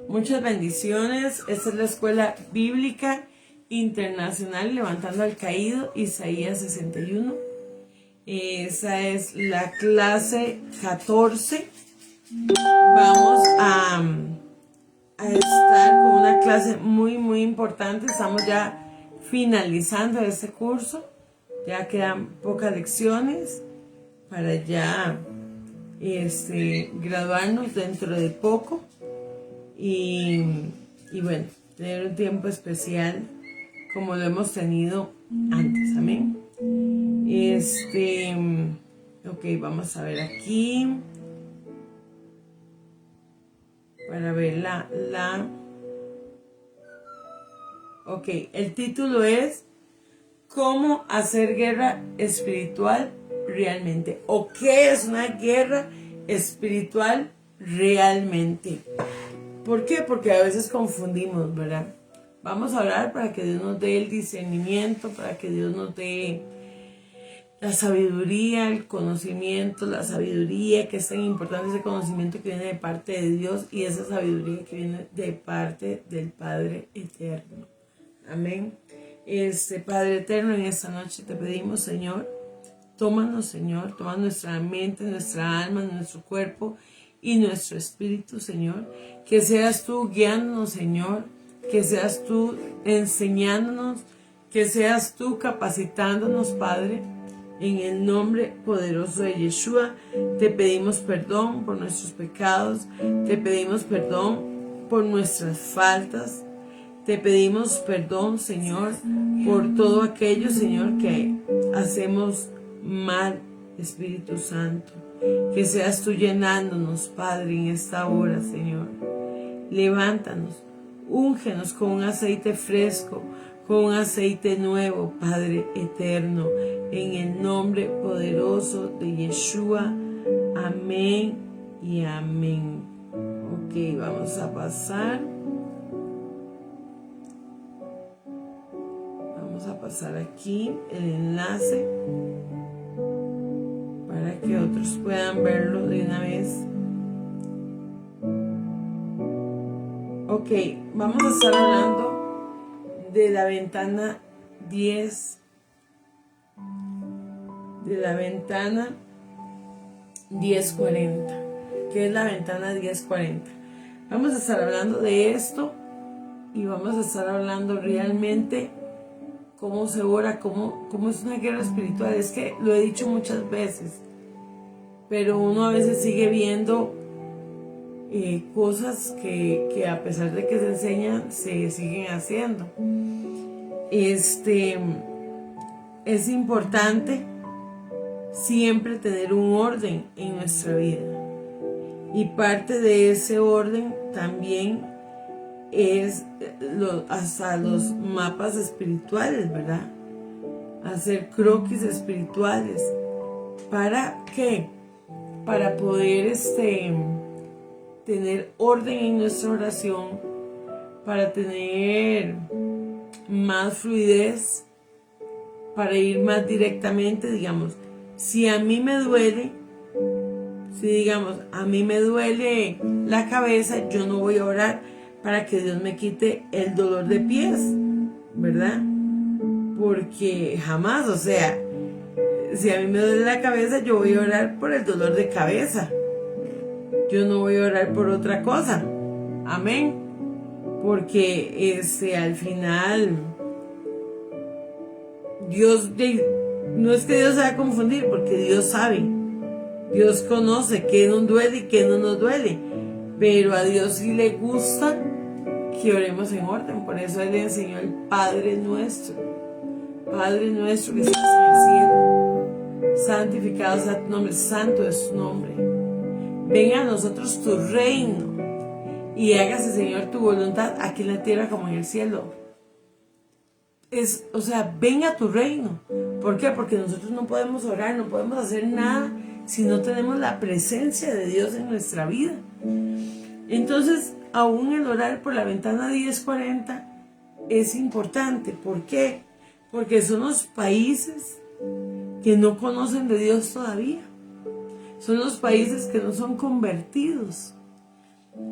Muchas bendiciones. Esta es la Escuela Bíblica Internacional Levantando al Caído, Isaías 61. Esa es la clase 14. Vamos a estar con una clase muy importante. Estamos ya finalizando este curso. Ya quedan pocas lecciones para ya graduarnos dentro de poco. Y bueno, tener un tiempo especial como lo hemos tenido antes. Amén. Ok, vamos a ver aquí para ver ok, el título es ¿Cómo hacer guerra espiritual realmente? ¿O qué es una guerra espiritual realmente? ¿Por qué? Porque a veces confundimos, ¿verdad? Vamos a orar para que Dios nos dé el discernimiento, para que Dios nos dé la sabiduría, el conocimiento, la sabiduría, que es tan importante, ese conocimiento que viene de parte de Dios y esa sabiduría que viene de parte del Padre Eterno. Amén. Padre Eterno, en esta noche te pedimos, Señor, tómanos, Señor, toma nuestra mente, nuestra alma, nuestro cuerpo y nuestro espíritu, Señor. Que seas tú guiándonos, Señor, que seas tú enseñándonos, que seas tú capacitándonos, Padre. En el nombre poderoso de Yeshua, te pedimos perdón por nuestros pecados, te pedimos perdón por nuestras faltas, te pedimos perdón, Señor, por todo aquello, Señor, que hacemos mal, Espíritu Santo. Que seas tú llenándonos, Padre, en esta hora, Señor. Levántanos, úngenos con un aceite fresco, con un aceite nuevo, Padre eterno, en el nombre poderoso de Yeshua. Amén y amén. Ok, vamos a pasar. Vamos a pasar aquí el enlace para que otros puedan verlo de una vez. Ok, vamos a estar hablando de la ventana 10, de la ventana 1040, que es la ventana 1040. Vamos a estar hablando de esto y vamos a estar hablando realmente cómo se ora, cómo es una guerra espiritual. Es que lo he dicho muchas veces, pero uno a veces sigue viendo cosas que a pesar de que se enseñan, se siguen haciendo. Es importante siempre tener un orden en nuestra vida, y parte de ese orden también es hasta los mapas espirituales, ¿verdad? Hacer croquis espirituales. ¿Para qué? Para poder tener orden en nuestra oración, para tener más fluidez, para ir más directamente. Digamos, si a mí me duele, si digamos, a mí me duele la cabeza, yo no voy a orar para que Dios me quite el dolor de pies, ¿verdad? Porque jamás, o sea, si a mí me duele la cabeza, yo voy a orar por el dolor de cabeza. Yo no voy a orar por otra cosa. Amén. Porque al final Dios, no es que Dios se va a confundir, porque Dios sabe. Dios conoce qué nos duele y qué no nos duele. Pero a Dios sí le gusta que oremos en orden. Por eso Él le enseñó el Padre nuestro. Padre nuestro que estás en el cielo, santificado sea tu nombre, santo es tu nombre. Venga a nosotros tu reino y hágase, Señor, tu voluntad aquí en la tierra como en el cielo. O sea, venga a tu reino. ¿Por qué? Porque nosotros no podemos orar, no podemos hacer nada si no tenemos la presencia de Dios en nuestra vida. Entonces, aún el orar por la ventana 1040 es importante. ¿Por qué? Porque son los países que no conocen de Dios todavía. Son los países que no son convertidos.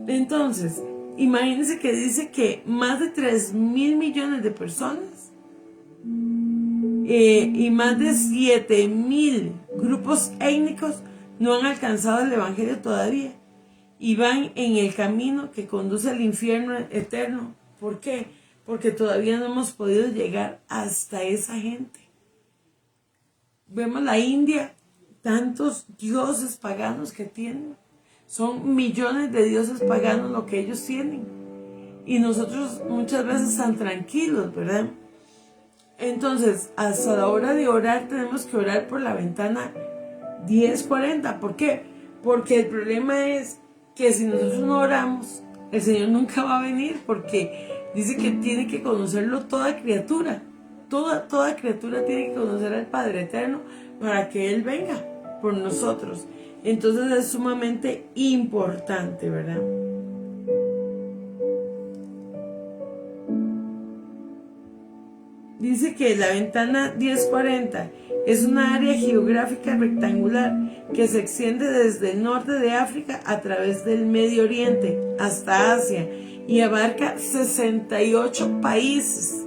Entonces, imagínense que dice que más de 3.000 millones de personas y más de 7.000 grupos étnicos no han alcanzado el evangelio todavía y van en el camino que conduce al infierno eterno. ¿Por qué? Porque todavía no hemos podido llegar hasta esa gente. Vemos la India, tantos dioses paganos que tienen. Son millones de dioses paganos lo que ellos tienen. Y nosotros muchas veces tan tranquilos, ¿verdad? Entonces, hasta la hora de orar tenemos que orar por la ventana 1040. ¿Por qué? Porque el problema es que si nosotros no oramos, el Señor nunca va a venir, porque dice que tiene que conocerlo toda criatura. Toda criatura tiene que conocer al Padre Eterno para que Él venga por nosotros. Entonces es sumamente importante, ¿verdad? Dice que la ventana 1040 es una área geográfica rectangular que se extiende desde el norte de África a través del Medio Oriente hasta Asia y abarca 68 países.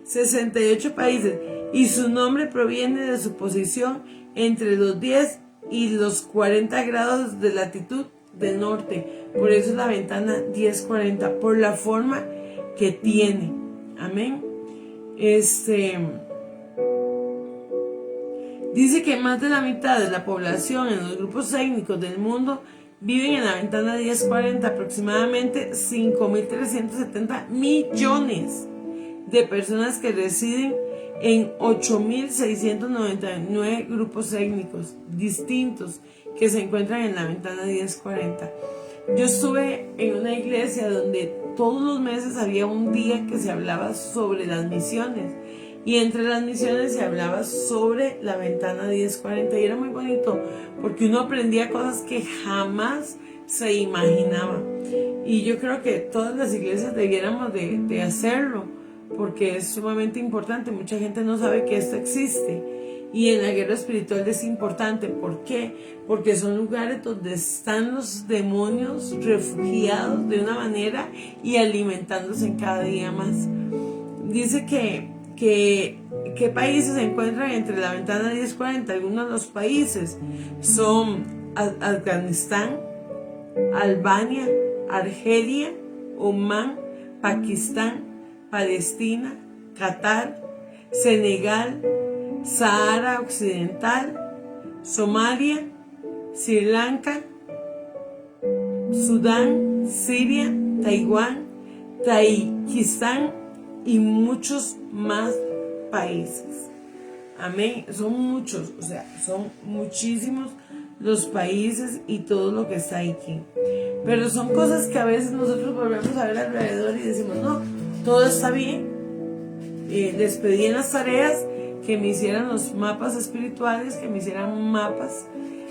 68 países, y su nombre proviene de su posición entre los 10 y los 40 grados de latitud del norte. Por eso es la ventana 1040, por la forma que tiene. Amén. Dice que más de la mitad de la población en los grupos étnicos del mundo viven en la ventana 1040, aproximadamente 5.370 millones de personas que residen en 8.699 grupos étnicos distintos que se encuentran en la ventana 1040. Yo estuve en una iglesia donde todos los meses había un día que se hablaba sobre las misiones, y entre las misiones se hablaba sobre la ventana 1040 y era muy bonito porque uno aprendía cosas que jamás se imaginaba. Y yo creo que todas las iglesias debiéramos de hacerlo, porque es sumamente importante. Mucha gente no sabe que esto existe, y en la guerra espiritual es importante. ¿Por qué? Porque son lugares donde están los demonios refugiados de una manera y alimentándose en cada día más. Dice que ¿qué países se encuentran entre la ventana 1040? Algunos de los países son Afganistán, Albania, Argelia, Omán, Pakistán, Palestina, Qatar, Senegal, Sahara Occidental, Somalia, Sri Lanka, Sudán, Siria, Taiwán, Tayikistán y muchos más países. Amén. Son muchos, o sea, son muchísimos los países y todo lo que está aquí. Pero son cosas que a veces nosotros volvemos a ver alrededor y decimos, no, todo está bien. Les pedí en las tareas que me hicieran los mapas espirituales, que me hicieran mapas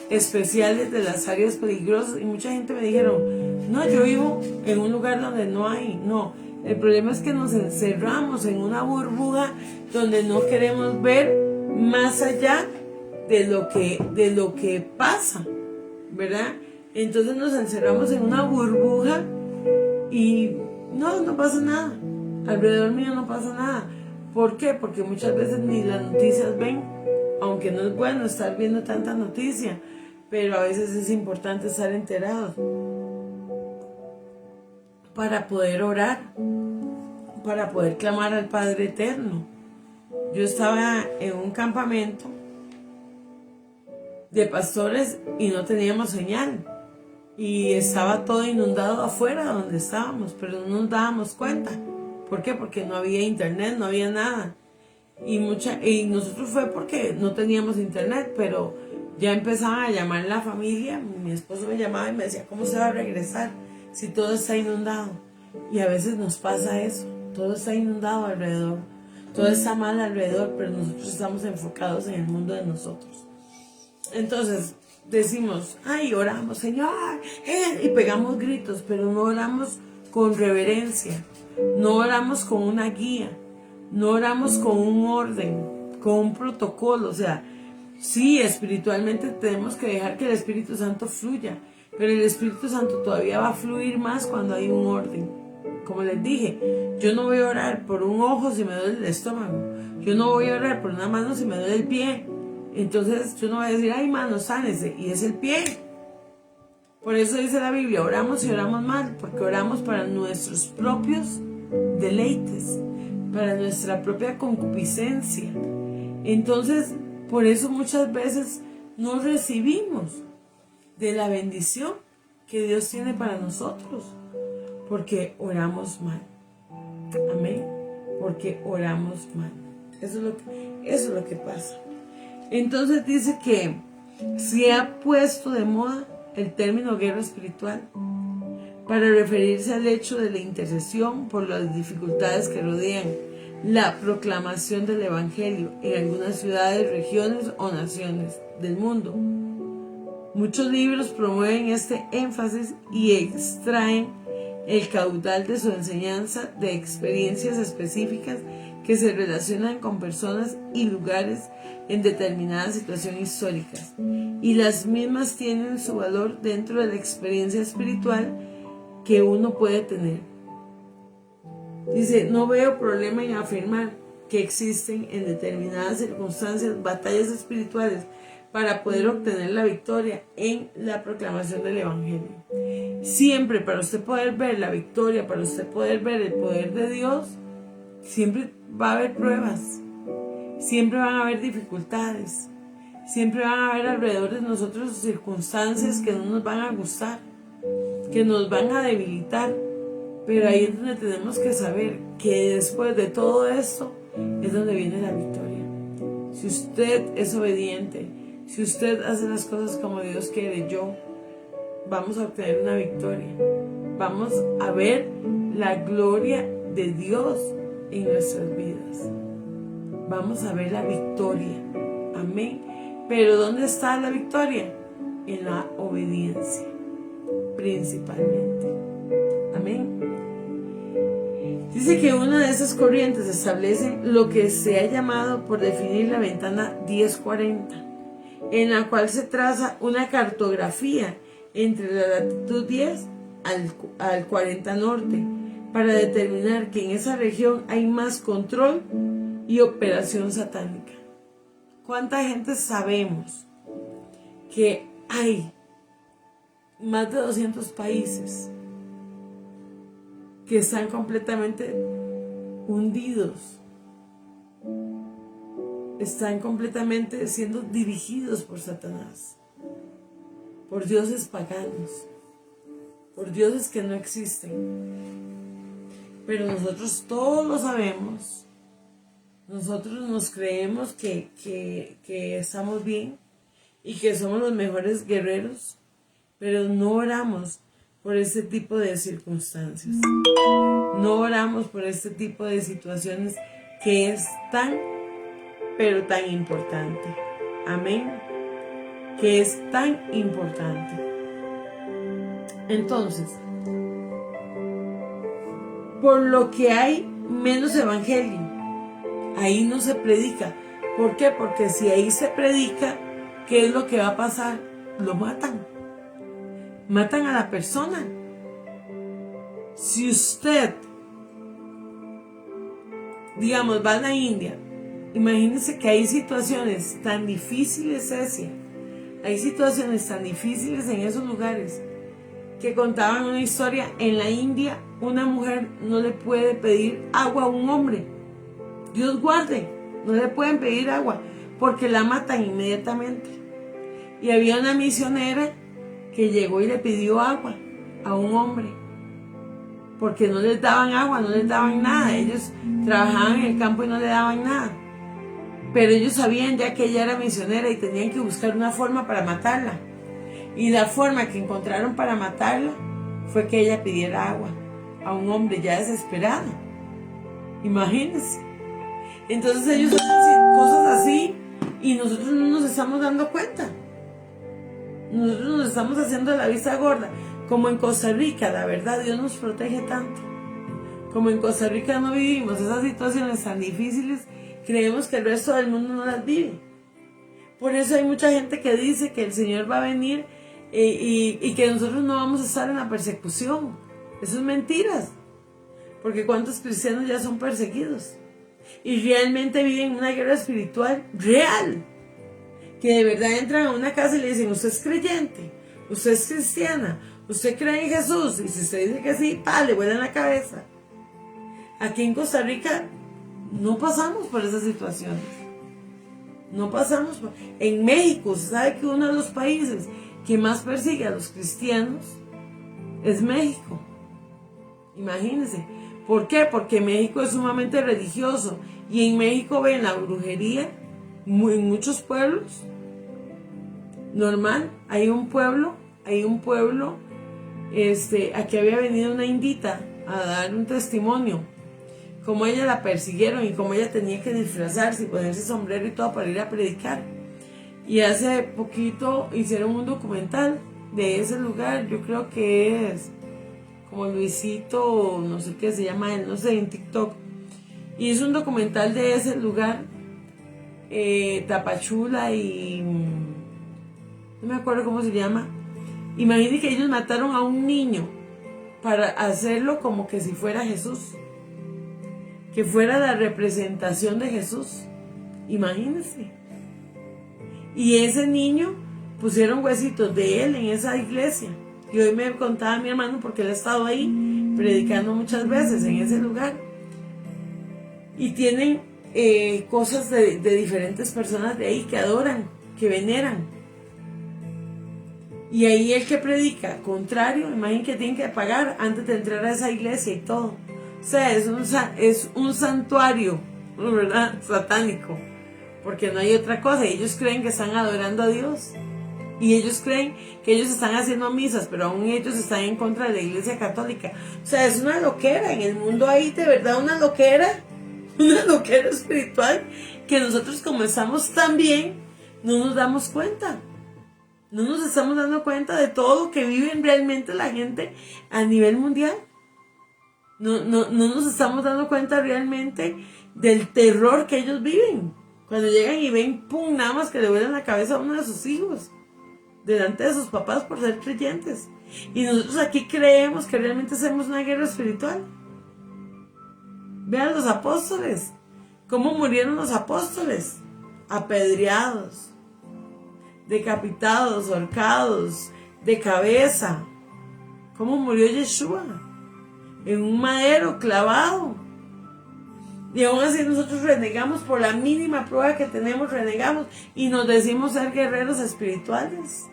especiales de las áreas peligrosas, y mucha gente me dijeron, no, yo vivo en un lugar donde no hay. No, el problema es que nos encerramos en una burbuja donde no queremos ver más allá de lo que pasa, ¿verdad? Entonces nos encerramos en una burbuja y no pasa nada. Alrededor mío no pasa nada. ¿Por qué? Porque muchas veces ni las noticias ven, aunque no es bueno estar viendo tanta noticia, pero a veces es importante estar enterados para poder orar, para poder clamar al Padre Eterno. Yo estaba en un campamento de pastores y no teníamos señal, y estaba todo inundado afuera donde estábamos, pero no nos dábamos cuenta. ¿Por qué? Porque no había internet, no había nada. Y nosotros fue porque no teníamos internet, pero ya empezaban a llamar la familia. Mi esposo me llamaba y me decía, ¿cómo se va a regresar si todo está inundado? Y a veces nos pasa eso, todo está inundado alrededor, todo está mal alrededor, pero nosotros estamos enfocados en el mundo de nosotros. Entonces decimos, ay, oramos, Señor, y pegamos gritos, pero no oramos con reverencia, no oramos con una guía, no oramos con un orden, con un protocolo. O sea, sí, espiritualmente tenemos que dejar que el Espíritu Santo fluya, Pero el Espíritu Santo todavía va a fluir más cuando hay un orden. Como les dije, yo no voy a orar por un ojo si me duele el estómago. Yo no voy a orar por una mano si me duele el pie. Entonces yo no voy a decir, ay mano, sánese, y es el pie. Por eso dice la Biblia, oramos y oramos mal, porque oramos para nuestros propios deleites, para nuestra propia concupiscencia. Entonces, por eso muchas veces no recibimos de la bendición que Dios tiene para nosotros, porque oramos mal. Amén. Porque oramos mal. Eso es lo que pasa. Entonces dice que se ha puesto de moda el término guerra espiritual para referirse al hecho de la intercesión por las dificultades que rodean la proclamación del Evangelio en algunas ciudades, regiones o naciones del mundo. Muchos libros promueven este énfasis y extraen el caudal de su enseñanza de experiencias específicas que se relacionan con personas y lugares en determinadas situaciones históricas, y las mismas tienen su valor dentro de la experiencia espiritual que uno puede tener. Dice, no veo problema en afirmar que existen en determinadas circunstancias batallas espirituales para poder obtener la victoria en la proclamación del Evangelio. Siempre, para usted poder ver la victoria, para usted poder ver el poder de Dios, siempre va a haber pruebas, siempre van a haber dificultades, siempre van a haber alrededor de nosotros circunstancias que no nos van a gustar, que nos van a debilitar, pero ahí es donde tenemos que saber que después de todo esto es donde viene la victoria. Si usted es obediente, si usted hace las cosas como Dios quiere, vamos a obtener una victoria. Vamos a ver la gloria de Dios en nuestras vidas. Vamos a ver la victoria. Amén. Pero ¿dónde está la victoria? En la obediencia, principalmente. Amén. Dice que una de esas corrientes establece lo que se ha llamado por definir la ventana 1040, en la cual se traza una cartografía entre la latitud 10 al 40 norte, para determinar que en esa región hay más control y operación satánica. ¿Cuánta gente sabemos que hay más de 200 países que están completamente hundidos? Están completamente siendo dirigidos por Satanás, por dioses paganos, por dioses que no existen. Pero nosotros todos lo sabemos. Nosotros nos creemos que estamos bien y que somos los mejores guerreros, pero no oramos por este tipo de circunstancias. No oramos por este tipo de situaciones que es tan, pero tan importante. Amén. Que es tan importante. Entonces, por lo que hay menos evangelio, ahí no se predica. ¿Por qué? Porque si ahí se predica, ¿qué es lo que va a pasar? Lo matan. Matan a la persona. Si usted, digamos, va a la India, imagínense que hay situaciones tan difíciles, hay situaciones tan difíciles en esos lugares, que contaban una historia. En la India, una mujer no le puede pedir agua a un hombre. Dios guarde, no le pueden pedir agua porque la matan inmediatamente. Y había una misionera que llegó y le pidió agua a un hombre porque no les daban agua, no les daban nada. Ellos trabajaban en el campo y no le daban nada, pero ellos sabían ya que ella era misionera y tenían que buscar una forma para matarla. Y la forma que encontraron para matarla fue que ella pidiera agua a un hombre ya desesperado. Imagínense. Entonces ellos hacen cosas así y nosotros no nos estamos dando cuenta. Nosotros nos estamos haciendo la vista gorda. Como en Costa Rica, la verdad, Dios nos protege tanto. Como en Costa Rica no vivimos esas situaciones tan difíciles, creemos que el resto del mundo no las vive. Por eso hay mucha gente que dice que el Señor va a venir y que nosotros no vamos a estar en la persecución. Eso es mentiras. Porque ¿cuántos cristianos ya son perseguidos? Y realmente viven una guerra espiritual real. Que de verdad entran a una casa y le dicen, usted es creyente, usted es cristiana, usted cree en Jesús. Y si usted dice que sí, le vuelan la cabeza. Aquí en Costa Rica no pasamos por esas situaciones. No pasamos por... En México, se sabe que uno de los países que más persigue a los cristianos es México. Imagínense. ¿Por qué? Porque México es sumamente religioso. Y en México ven la brujería en muchos pueblos. Normal. Hay un pueblo. Aquí había venido una indita a dar un testimonio. Como ella la persiguieron y como ella tenía que disfrazarse y ponerse sombrero y todo para ir a predicar. Y hace poquito hicieron un documental de ese lugar. Yo creo que es como Luisito, no sé qué se llama él, no sé, en TikTok. Y hizo un documental de ese lugar, Tapachula y... no me acuerdo cómo se llama. Imagínense que ellos mataron a un niño para hacerlo como que si fuera Jesús. Que fuera la representación de Jesús. Imagínense. Y ese niño pusieron huesitos de él en esa iglesia. Y hoy me contaba mi hermano porque él ha estado ahí predicando muchas veces en ese lugar. Y tienen cosas de diferentes personas de ahí que adoran, que veneran. Y ahí el que predica, contrario, imaginen que tienen que pagar antes de entrar a esa iglesia y todo. O sea, es un santuario, ¿verdad? Satánico. Porque no hay otra cosa. Ellos creen que están adorando a Dios. Y ellos creen que ellos están haciendo misas, pero aún ellos están en contra de la iglesia católica. O sea, es una loquera. En el mundo hay de verdad una loquera espiritual que nosotros, como estamos tan bien, no nos damos cuenta. No nos estamos dando cuenta de todo lo que viven realmente la gente a nivel mundial. No nos estamos dando cuenta realmente del terror que ellos viven. Cuando llegan y ven, pum, nada más que le vuelan la cabeza a uno de sus hijos. Delante de sus papás por ser creyentes. Y nosotros aquí creemos que realmente hacemos una guerra espiritual. Vean los apóstoles. ¿Cómo murieron los apóstoles? Apedreados, decapitados, ahorcados, de cabeza. ¿Cómo murió Yeshua? En un madero clavado. Y aún así nosotros renegamos por la mínima prueba que tenemos, renegamos. Y nos decimos ser guerreros espirituales.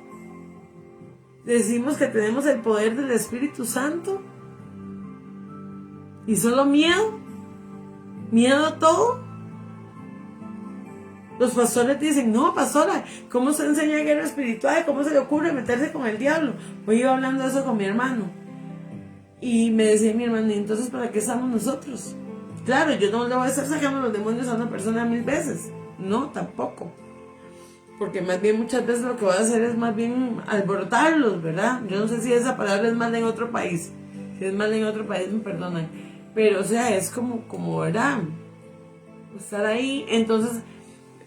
Decimos que tenemos el poder del Espíritu Santo. Y solo miedo. Miedo a todo. Los pastores dicen, no, pastora, ¿cómo se enseña guerra espiritual? ¿Cómo se le ocurre meterse con el diablo? Hoy iba hablando de eso con mi hermano. Y me decía mi hermano, ¿y entonces para qué estamos nosotros? Claro, yo no le voy a estar sacando los demonios a una persona 1000 veces. No, tampoco. Porque más bien muchas veces lo que voy a hacer es más bien alborotarlos, ¿verdad? Yo no sé si esa palabra es mal en otro país. Si es mal en otro país, me perdonan. Pero, o sea, es como ¿verdad? Estar ahí. Entonces,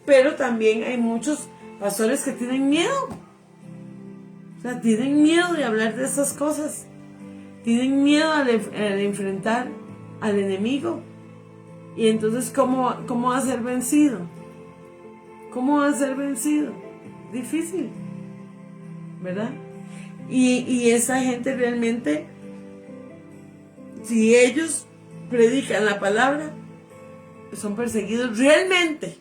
pero también hay muchos pastores que tienen miedo. O sea, tienen miedo de hablar de esas cosas. Tienen miedo al enfrentar al enemigo. Y entonces, ¿cómo va a ser vencido? ¿Cómo va a ser vencido? Difícil, ¿verdad? Y esa gente realmente, si ellos predican la palabra, son perseguidos realmente.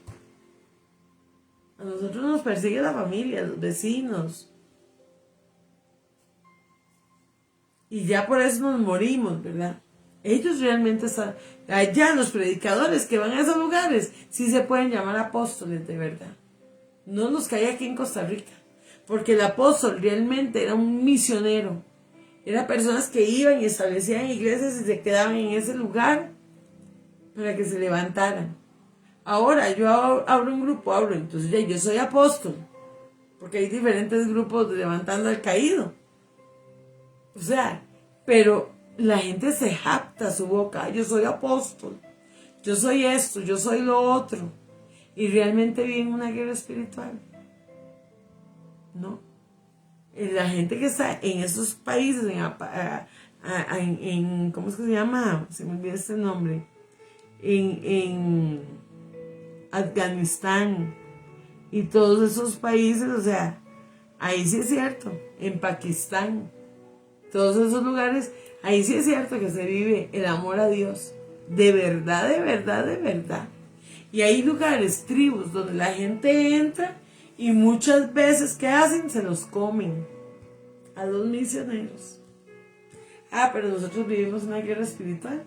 A nosotros nos persigue la familia, los vecinos. Y ya por eso nos morimos, ¿verdad? Ellos realmente están... Allá los predicadores que van a esos lugares, sí se pueden llamar apóstoles de verdad. No los que hay aquí en Costa Rica. Porque el apóstol realmente era un misionero. Eran personas que iban y establecían iglesias y se quedaban en ese lugar para que se levantaran. Ahora yo abro un grupo, entonces ya yo soy apóstol. Porque hay diferentes grupos de levantando al caído. O sea, pero la gente se jacta su boca. Yo soy apóstol. Yo soy esto, yo soy lo otro. Y realmente viven una guerra espiritual. No. la gente que está en esos países, ¿cómo es que se llama? Se me olvidó este nombre. En Afganistán y todos esos países, o sea, ahí sí es cierto, en Pakistán, todos esos lugares, ahí sí es cierto que se vive el amor a Dios, de verdad, de verdad, de verdad. Y hay lugares, tribus, donde la gente entra y muchas veces, ¿qué hacen? Se los comen a los misioneros. Ah, pero nosotros vivimos una guerra espiritual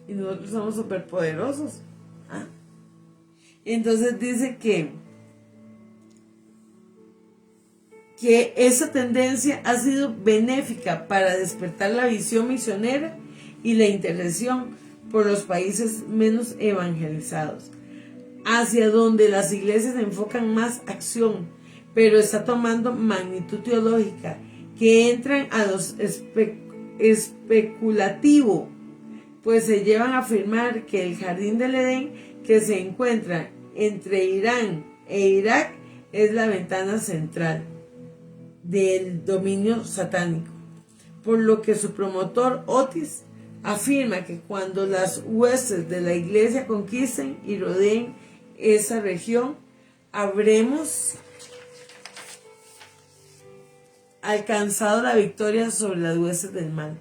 y nosotros somos superpoderosos. ¿Ah? Entonces dice que esa tendencia ha sido benéfica para despertar la visión misionera y la intercesión por los países menos evangelizados, hacia donde las iglesias enfocan más acción, pero está tomando magnitud teológica que entran a los especulativo, pues se llevan a afirmar que el jardín del Edén que se encuentra entre Irán e Irak es la ventana central del dominio satánico, por lo que su promotor Otis afirma que cuando las huestes de la iglesia conquisten y rodeen esa región, habremos alcanzado la victoria sobre las huestes del mal.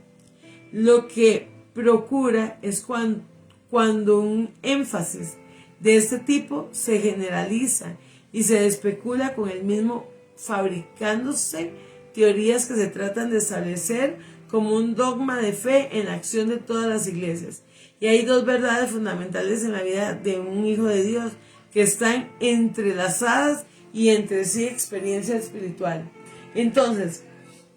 Lo que procura es cuando un énfasis de este tipo se generaliza y se especula con el mismo, fabricándose teorías que se tratan de establecer como un dogma de fe en la acción de todas las iglesias. Y hay dos verdades fundamentales en la vida de un hijo de Dios que están entrelazadas y entre sí experiencia espiritual. Entonces,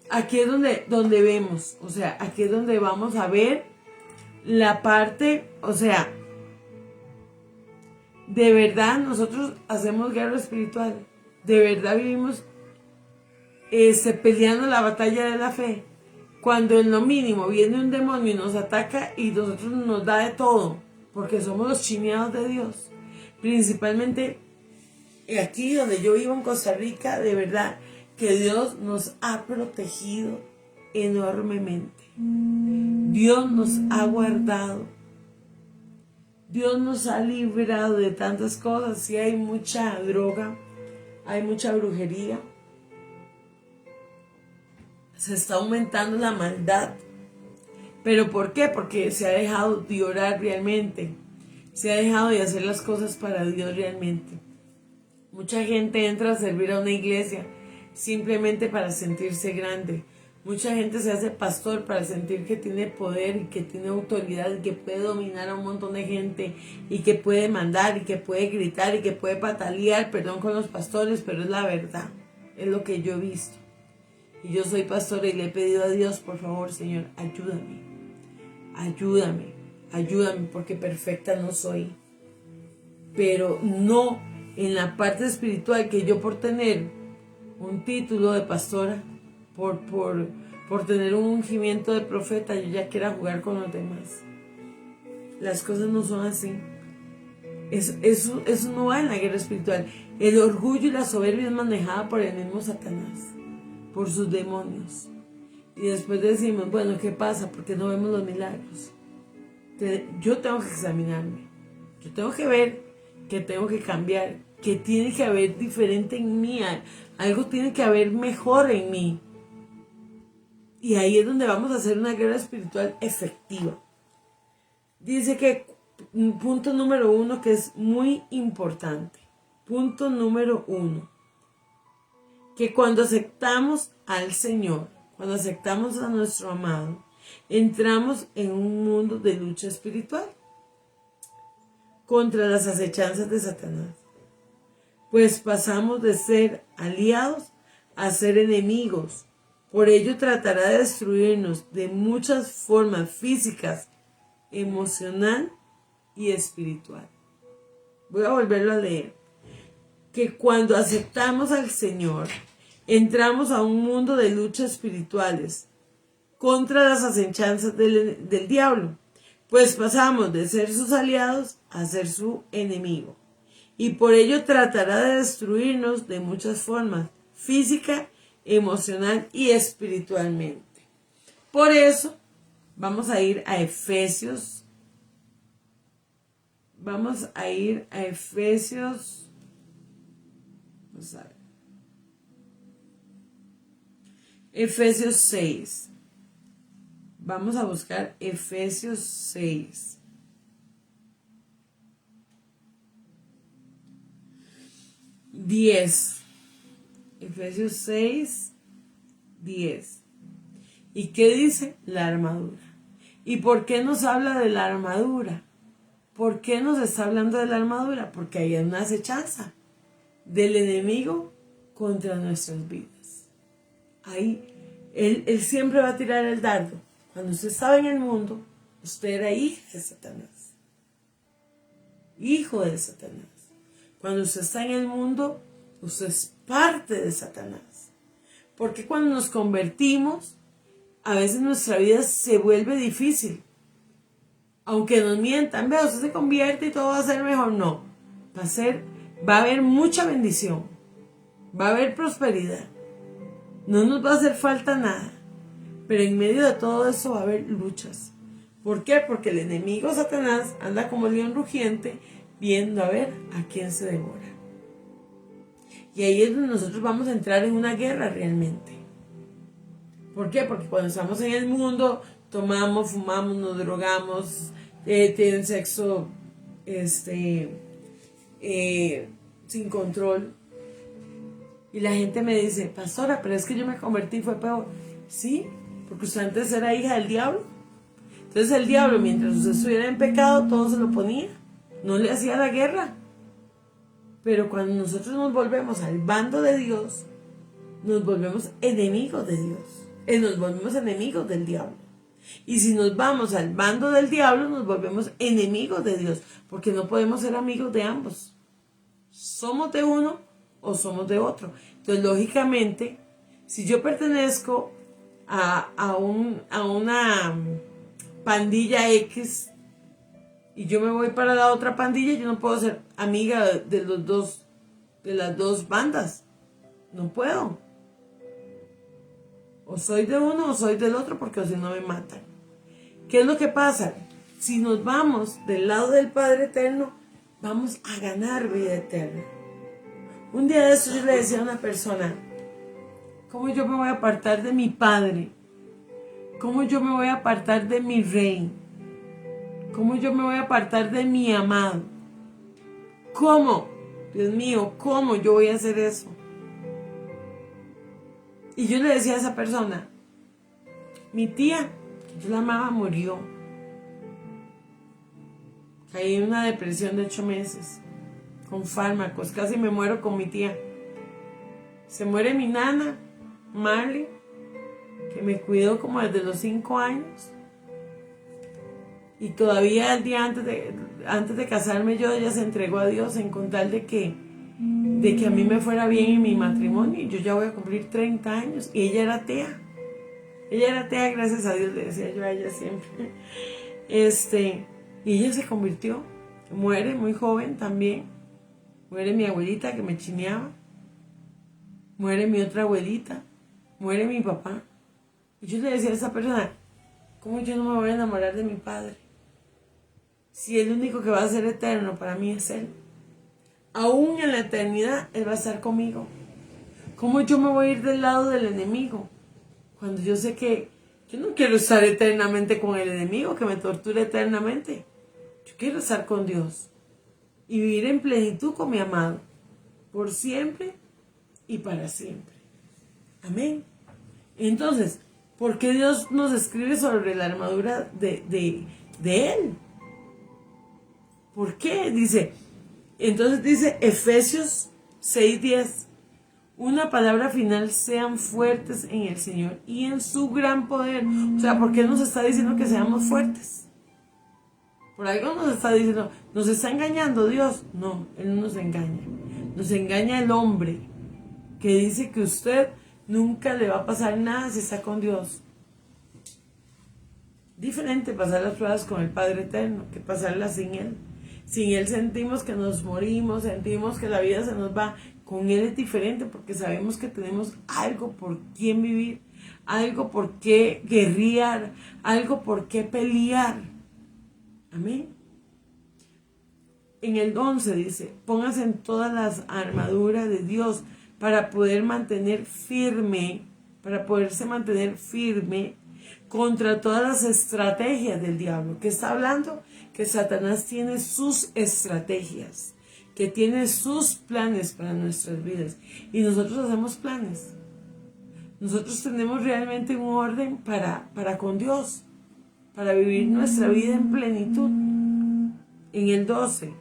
aquí es donde vemos, o sea, aquí es donde vamos a ver la parte, o sea, de verdad nosotros hacemos guerra espiritual, de verdad vivimos peleando la batalla de la fe, cuando en lo mínimo viene un demonio y nos ataca y nosotros nos da de todo, porque somos los chineados de Dios, principalmente aquí donde yo vivo en Costa Rica, de verdad que Dios nos ha protegido enormemente. Dios nos ha guardado. Dios nos ha librado de tantas cosas. Sí, hay mucha droga, hay mucha brujería. Se está aumentando la maldad. ¿Pero por qué? Porque se ha dejado de orar realmente. Se ha dejado de hacer las cosas para Dios realmente. Mucha gente entra a servir a una iglesia simplemente para sentirse grande. Mucha gente se hace pastor para sentir que tiene poder y que tiene autoridad y que puede dominar a un montón de gente y que puede mandar y que puede gritar y que puede patalear, perdón con los pastores, pero es la verdad, es lo que yo he visto. Y yo soy pastora y le he pedido a Dios, por favor, Señor, ayúdame, porque perfecta no soy. Pero no en la parte espiritual, que yo por tener un título de pastora, por tener un ungimiento de profeta, yo ya quiera jugar con los demás. Las cosas no son así. Eso no va en la guerra espiritual. El orgullo y la soberbia es manejada por el mismo Satanás, por sus demonios. Y después decimos, bueno, ¿qué pasa? Porque no vemos los milagros. Yo tengo que examinarme. Yo tengo que ver que tengo que cambiar, que tiene que haber diferente en mí. Algo tiene que haber mejor en mí. Y ahí es donde vamos a hacer una guerra espiritual efectiva. Dice que punto número 1, que es muy importante. Punto número 1. Que cuando aceptamos al Señor, cuando aceptamos a nuestro amado, entramos en un mundo de lucha espiritual contra las acechanzas de Satanás. Pues pasamos de ser aliados a ser enemigos. Por ello tratará de destruirnos de muchas formas físicas, emocional y espiritual. Voy a volverlo a leer. Que cuando aceptamos al Señor, entramos a un mundo de luchas espirituales contra las acechanzas del diablo, pues pasamos de ser sus aliados a ser su enemigo. Y por ello tratará de destruirnos de muchas formas, física, emocional y espiritualmente. Por eso vamos a ir a Efesios. Vamos a ir a Efesios. Vamos a ver. Efesios 6. Vamos a buscar Efesios 6. Efesios 6, 10. ¿Y qué dice? La armadura. ¿Y por qué nos habla de la armadura? ¿Por qué nos está hablando de la armadura? Porque hay una acechanza del enemigo contra nuestras vidas. Ahí, él siempre va a tirar el dardo. Cuando usted estaba en el mundo, usted era hijo de Satanás. Hijo de Satanás. Cuando usted está en el mundo, usted es parte de Satanás. Porque cuando nos convertimos, a veces nuestra vida se vuelve difícil. Aunque nos mientan, vea, usted se convierte y todo va a ser mejor. No, va a haber mucha bendición. Va a haber prosperidad. No nos va a hacer falta nada. Pero en medio de todo eso va a haber luchas. ¿Por qué? Porque el enemigo Satanás anda como león rugiente viendo a ver a quién se devora. Y ahí es donde nosotros vamos a entrar en una guerra realmente. ¿Por qué? Porque cuando estamos en el mundo, tomamos, fumamos, nos drogamos, tienen sexo sin control. Y la gente me dice, pastora, pero es que yo me convertí y fue peor. Sí, porque usted antes era hija del diablo. Entonces el diablo, mientras usted estuviera en pecado, todo se lo ponía. No le hacía la guerra. Pero cuando nosotros nos volvemos al bando de Dios, nos volvemos enemigos de Dios. Nos volvemos enemigos del diablo. Y si nos vamos al bando del diablo, nos volvemos enemigos de Dios. Porque no podemos ser amigos de ambos. Somos de uno o somos de otro. Entonces, lógicamente, si yo pertenezco a una pandilla X y yo me voy para la otra pandilla, yo no puedo ser amiga de las dos bandas. No puedo. O soy de uno o soy del otro, porque si no me matan. ¿Qué es lo que pasa? Si nos vamos del lado del Padre Eterno, vamos a ganar vida eterna. Un día de eso yo le decía a una persona, ¿cómo yo me voy a apartar de mi Padre? ¿Cómo yo me voy a apartar de mi Rey? ¿Cómo yo me voy a apartar de mi amado? ¿Cómo? Dios mío, ¿cómo yo voy a hacer eso? Y yo le decía a esa persona, mi tía, que yo la amaba, murió. Caí en una depresión de 8 meses, con fármacos, casi me muero con mi tía. Se muere mi nana, Marley, que me cuidó como desde los 5 años. Y todavía el día antes de casarme ella se entregó a Dios en con tal de que a mí me fuera bien en mi matrimonio. Yo ya voy a cumplir 30 años y ella era atea. Ella era atea, gracias a Dios, le decía yo a ella siempre. Y ella se convirtió, muere muy joven también. Muere mi abuelita que me chineaba. Muere mi otra abuelita. Muere mi papá. Y yo le decía a esa persona, ¿cómo yo no me voy a enamorar de mi padre? Si el único que va a ser eterno para mí es Él. Aún en la eternidad Él va a estar conmigo. ¿Cómo yo me voy a ir del lado del enemigo? Cuando yo sé que yo no quiero estar eternamente con el enemigo, que me torture eternamente. Yo quiero estar con Dios y vivir en plenitud con mi amado, por siempre y para siempre. Amén. Entonces, ¿por qué Dios nos escribe sobre la armadura de Él? ¿Por qué? Entonces dice Efesios 6:10, una palabra final, sean fuertes en el Señor y en su gran poder. O sea, ¿por qué nos está diciendo que seamos fuertes? Por algo nos está diciendo, ¿nos está engañando Dios? No, Él no nos engaña. Nos engaña el hombre que dice que usted nunca le va a pasar nada si está con Dios. Diferente pasar las pruebas con el Padre Eterno que pasarlas sin Él. Sin Él sentimos que nos morimos, sentimos que la vida se nos va. con Él es diferente porque sabemos que tenemos algo por quien vivir, algo por qué guerrear, algo por qué pelear. Amén. En el 11 dice, póngase en todas las armaduras de Dios para poder mantener firme, para poderse mantener firme contra todas las estrategias del diablo. ¿Qué está hablando? Que Satanás tiene sus estrategias, que tiene sus planes para nuestras vidas. Y nosotros hacemos planes. Nosotros tenemos realmente un orden para con Dios, para vivir nuestra vida en plenitud. En el 12,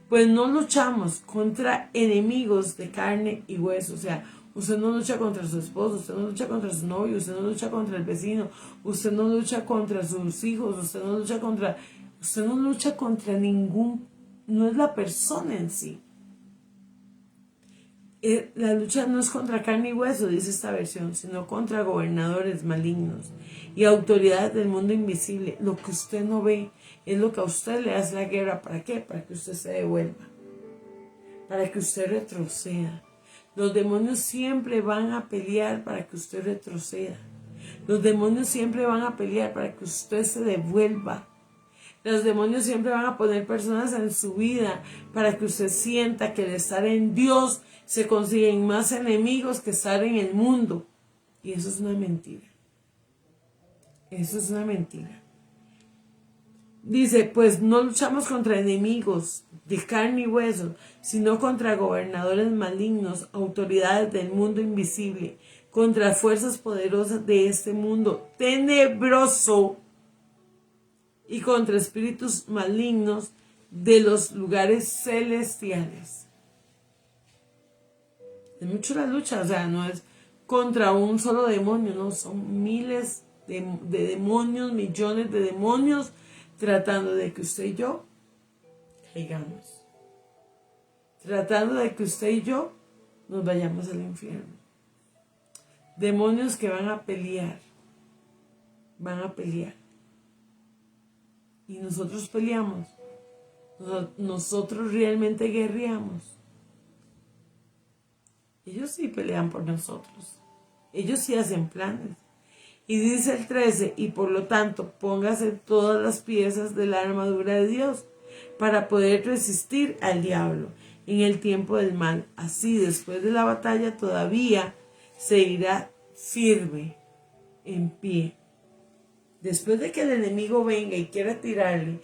pues no luchamos contra enemigos de carne y hueso. O sea, usted no lucha contra su esposo, usted no lucha contra su novio, usted no lucha contra el vecino, usted no lucha contra sus hijos, usted no lucha contra ningún, no es la persona en sí. La lucha no es contra carne y hueso, dice esta versión, sino contra gobernadores malignos y autoridades del mundo invisible. Lo que usted no ve es lo que a usted le hace la guerra. ¿Para qué? Para que usted se devuelva, para que usted retroceda. Los demonios siempre van a pelear para que usted retroceda. Los demonios siempre van a pelear para que usted se devuelva. Los demonios siempre van a poner personas en su vida para que usted sienta que al estar en Dios se consiguen más enemigos que estar en el mundo. Y eso es una mentira. Eso es una mentira. Dice, pues no luchamos contra enemigos de carne y hueso, sino contra gobernadores malignos, autoridades del mundo invisible, contra fuerzas poderosas de este mundo tenebroso y contra espíritus malignos de los lugares celestiales. Es mucho la lucha, o sea, no es contra un solo demonio, no, son miles de demonios, millones de demonios tratando de que usted y yo caigamos, tratando de que usted y yo nos vayamos al infierno. Demonios que van a pelear, y nosotros peleamos, nosotros realmente guerreamos. Ellos sí pelean por nosotros, ellos sí hacen planes. Y dice el 13, y por lo tanto póngase todas las piezas de la armadura de Dios para poder resistir al diablo en el tiempo del mal. Así después de la batalla todavía se irá firme, en pie. Después de que el enemigo venga y quiera tirarle,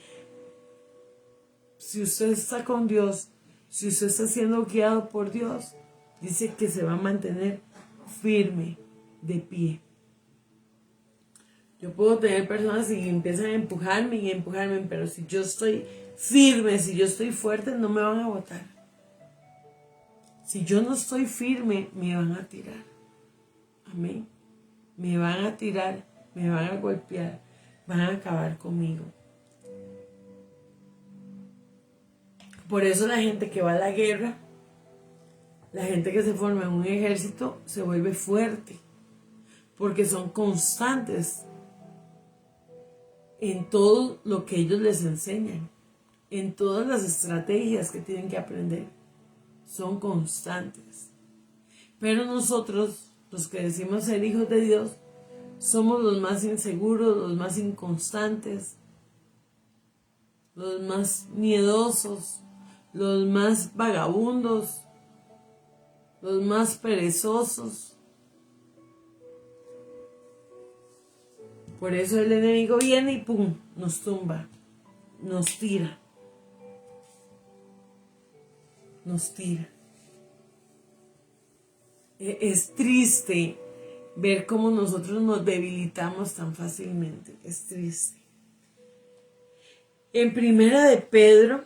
si usted está con Dios, si usted está siendo guiado por Dios, dice que se va a mantener firme, de pie. Yo puedo tener personas que empiezan a empujarme, pero si yo estoy firme, si yo estoy fuerte, no me van a botar. Si yo no estoy firme, me van a tirar. Amén. Me van a tirar, me van a golpear, van a acabar conmigo. Por eso la gente que va a la guerra, la gente que se forma en un ejército, se vuelve fuerte. Porque son constantes en todo lo que ellos les enseñan, en todas las estrategias que tienen que aprender. Son constantes. Pero nosotros, los que decimos ser hijos de Dios, somos los más inseguros, los más inconstantes, los más miedosos, los más vagabundos, los más perezosos. Por eso el enemigo viene y ¡pum!, nos tumba, nos tira. Nos tira. Es triste ver cómo nosotros nos debilitamos tan fácilmente. Es triste. En Primera de Pedro,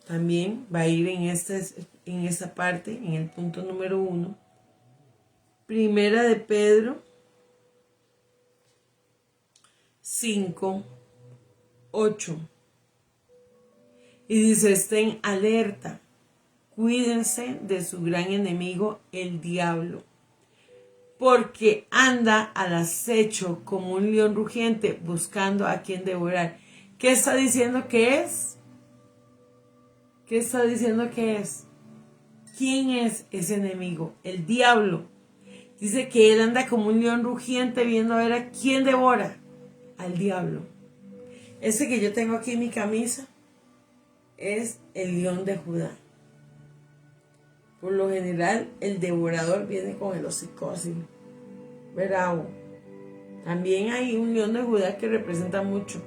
también va a ir en esta parte, en el punto número 1. Primera de Pedro 5, 8. Y dice, estén alerta, cuídense de su gran enemigo, el diablo, porque anda al acecho como un león rugiente buscando a quien devorar. ¿Qué está diciendo que es? ¿Qué está diciendo que es? ¿Quién es ese enemigo? El diablo. Dice que él anda como un león rugiente viendo a ver a quién devora. Al diablo. Ese que yo tengo aquí en mi camisa es el león de Judá. Por lo general, el devorador viene con el hocico así, bravo. También hay un león de Judá que representa mucho,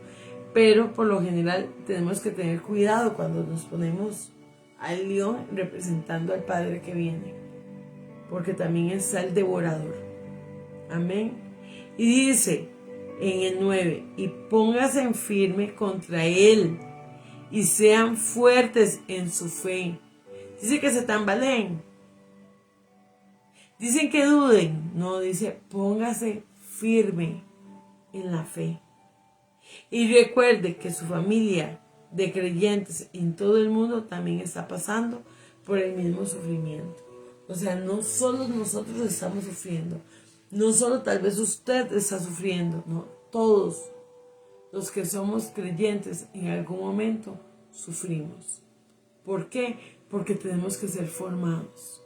pero por lo general tenemos que tener cuidado cuando nos ponemos al león representando al Padre que viene, porque también está el devorador. Amén. Y dice en el 9, y póngase en firme contra él, y sean fuertes en su fe. Dice que se tambaleen. Dicen que duden. No, dice póngase firme en la fe. Y recuerde que su familia de creyentes en todo el mundo también está pasando por el mismo sufrimiento. O sea, no solo nosotros estamos sufriendo. No solo tal vez usted está sufriendo. No, todos los que somos creyentes en algún momento sufrimos. ¿Por qué? Porque tenemos que ser formados.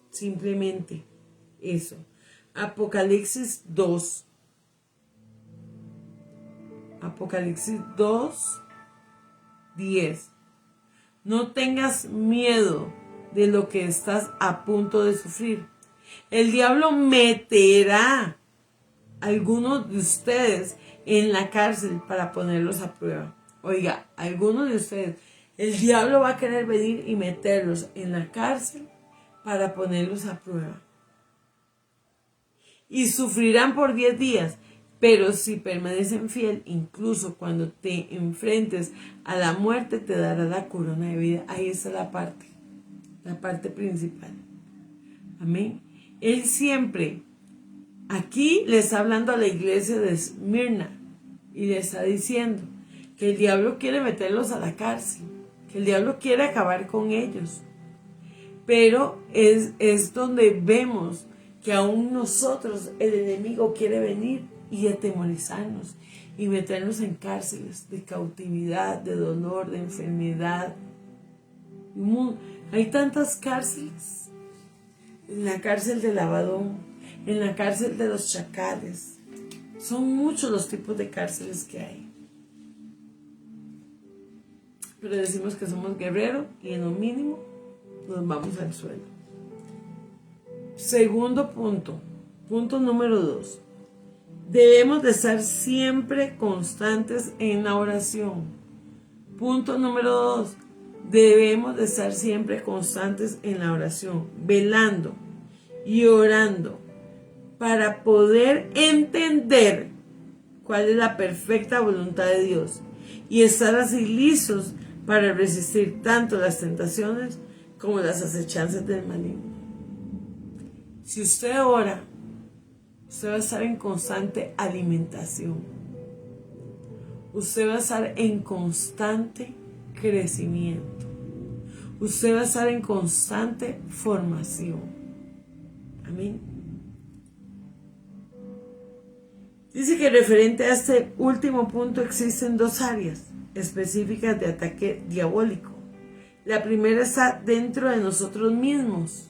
Simplemente eso. Apocalipsis 2. Apocalipsis 2, 10. No tengas miedo de lo que estás a punto de sufrir. El diablo meterá a algunos de ustedes en la cárcel para ponerlos a prueba. Oiga, algunos de ustedes, el diablo va a querer venir y meterlos en la cárcel para ponerlos a prueba. Y sufrirán por 10 días, pero si permanecen fiel, incluso cuando te enfrentes a la muerte, te dará la corona de vida. Ahí está la parte principal. Amén. Él siempre, aquí le está hablando a la iglesia de Esmirna y le está diciendo que el diablo quiere meterlos a la cárcel, que el diablo quiere acabar con ellos. Pero es donde vemos que aún nosotros, el enemigo quiere venir y atemorizarnos y meternos en cárceles de cautividad, de dolor, de enfermedad. Hay tantas cárceles. En la cárcel de Lavadón, en la cárcel de los chacales. Son muchos los tipos de cárceles que hay. Pero decimos que somos guerreros y en lo mínimo nos vamos al suelo. Segundo punto. Punto número 2. Debemos de estar siempre constantes en la oración. Punto número 2. Debemos de estar siempre constantes en la oración, velando y orando para poder entender cuál es la perfecta voluntad de Dios y estar así listos para resistir tanto las tentaciones como las acechanzas del maligno. Si usted ora, usted va a estar en constante alimentación. Usted va a estar en constante crecimiento. Usted va a estar en constante formación. Amén. Dice que referente a este último punto existen 2 áreas específicas de ataque diabólico. La primera está dentro de nosotros mismos,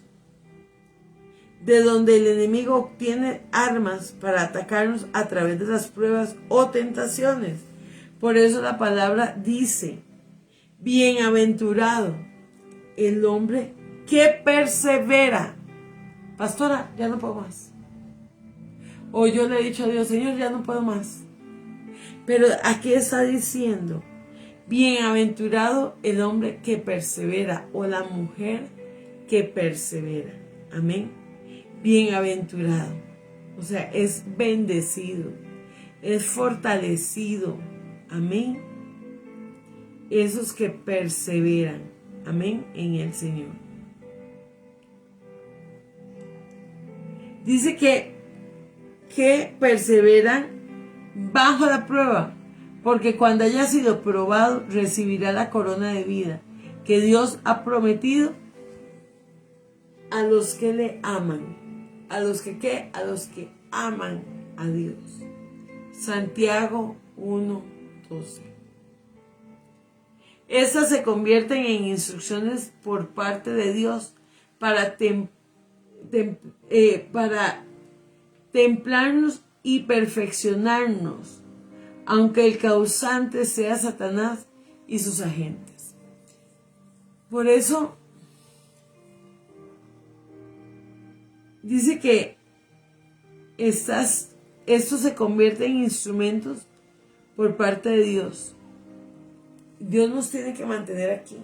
de donde el enemigo obtiene armas para atacarnos a través de las pruebas o tentaciones. Por eso la palabra dice, bienaventurado el hombre que persevera. Pastora, ya no puedo más. O yo le he dicho a Dios, Señor, ya no puedo más. Pero aquí está diciendo, bienaventurado el hombre que persevera o la mujer que persevera. Amén. Bienaventurado. O sea, es bendecido, es fortalecido. Amén. Esos que perseveran. Amén. En el Señor. Dice que perseveran bajo la prueba, porque cuando haya sido probado recibirá la corona de vida que Dios ha prometido a los que le aman. A los que ¿qué? A los que aman a Dios. Santiago 1:12. Estas se convierten en instrucciones por parte de Dios para, para templarnos y perfeccionarnos, aunque el causante sea Satanás y sus agentes. Por eso dice que estos se convierten en instrumentos por parte de Dios. Dios nos tiene que mantener aquí,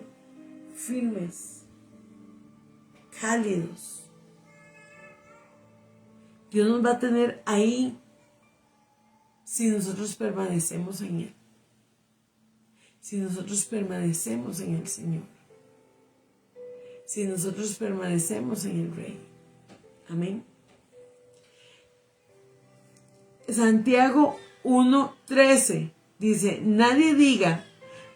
firmes, cálidos. Dios nos va a tener ahí si nosotros permanecemos en Él. Si nosotros permanecemos en el Señor. Si nosotros permanecemos en el Rey. Amén. Santiago 1:13 dice: nadie diga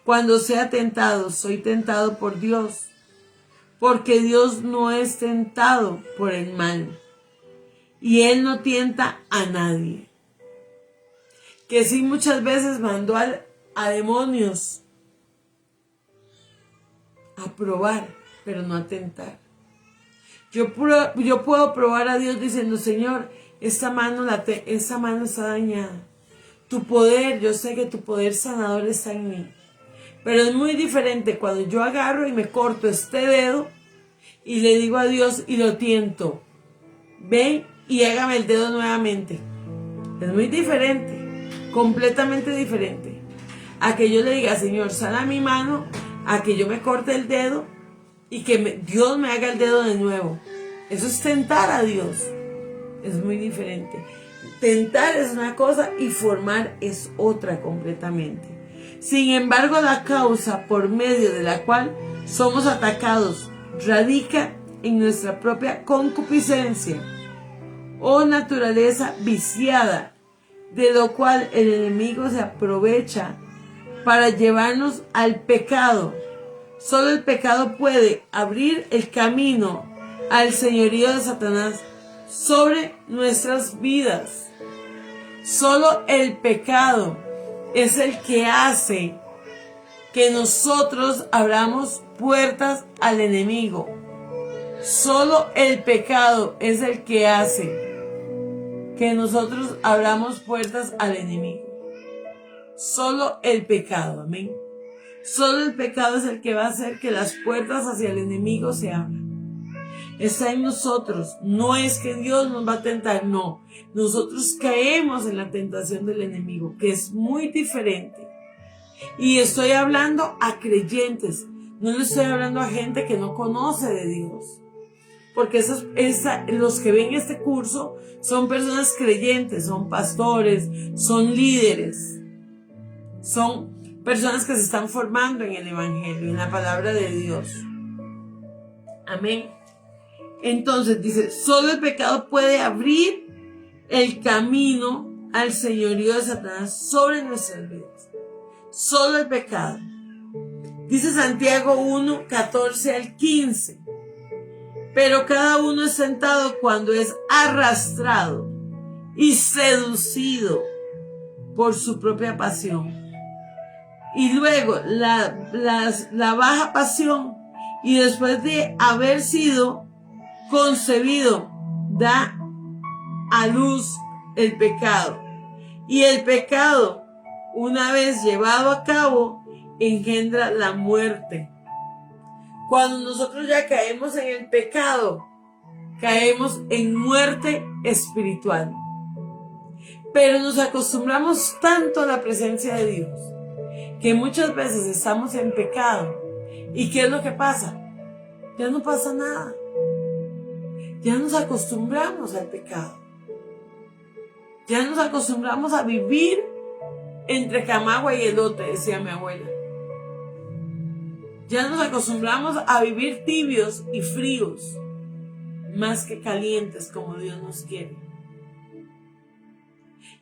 cuando sea tentado, soy tentado por Dios, porque Dios no es tentado por el mal, y Él no tienta a nadie. Que sí, muchas veces mandó a demonios a probar, pero no a tentar. Yo puedo probar a Dios diciendo: Señor, esta mano está dañada. Tu poder, yo sé que tu poder sanador está en mí. Pero es muy diferente cuando yo agarro y me corto este dedo y le digo a Dios y lo tiento: ven y hágame el dedo nuevamente. Es muy diferente, completamente diferente. A que yo le diga: Señor, sana mi mano, a que yo me corte el dedo y que Dios me haga el dedo de nuevo. Eso es tentar a Dios. Es muy diferente. Tentar es una cosa y formar es otra completamente. Sin embargo, la causa por medio de la cual somos atacados radica en nuestra propia concupiscencia o naturaleza viciada, de lo cual el enemigo se aprovecha para llevarnos al pecado. Solo el pecado puede abrir el camino al señorío de Satanás sobre nuestras vidas. Solo el pecado es el que hace que nosotros abramos puertas al enemigo. Solo el pecado es el que hace que nosotros abramos puertas al enemigo. Solo el pecado, amén. Solo el pecado es el que va a hacer que las puertas hacia el enemigo se abran. Está en nosotros. No es que Dios nos va a tentar, no. Nosotros caemos en la tentación del enemigo, que es muy diferente. Y estoy hablando a creyentes. No le estoy hablando a gente que no conoce de Dios. Porque los que ven este curso son personas creyentes, son pastores, son líderes. Son personas que se están formando en el Evangelio, en la palabra de Dios. Amén. Entonces dice: solo el pecado puede abrir el camino al señorío de Satanás sobre nuestras vidas. Solo el pecado. Dice Santiago 1:14-15. Pero cada uno es tentado cuando es arrastrado y seducido por su propia pasión. Y luego la baja pasión, y después de haber sido concebido, da a luz el pecado. Y el pecado, una vez llevado a cabo, engendra la muerte. Cuando nosotros ya caemos en el pecado, caemos en muerte espiritual. Pero nos acostumbramos tanto a la presencia de Dios que muchas veces estamos en pecado. ¿Y qué es lo que pasa? Ya no pasa nada. Ya nos acostumbramos al pecado. Ya nos acostumbramos a vivir entre camagua y elote, decía mi abuela. Ya nos acostumbramos a vivir tibios y fríos, más que calientes como Dios nos quiere.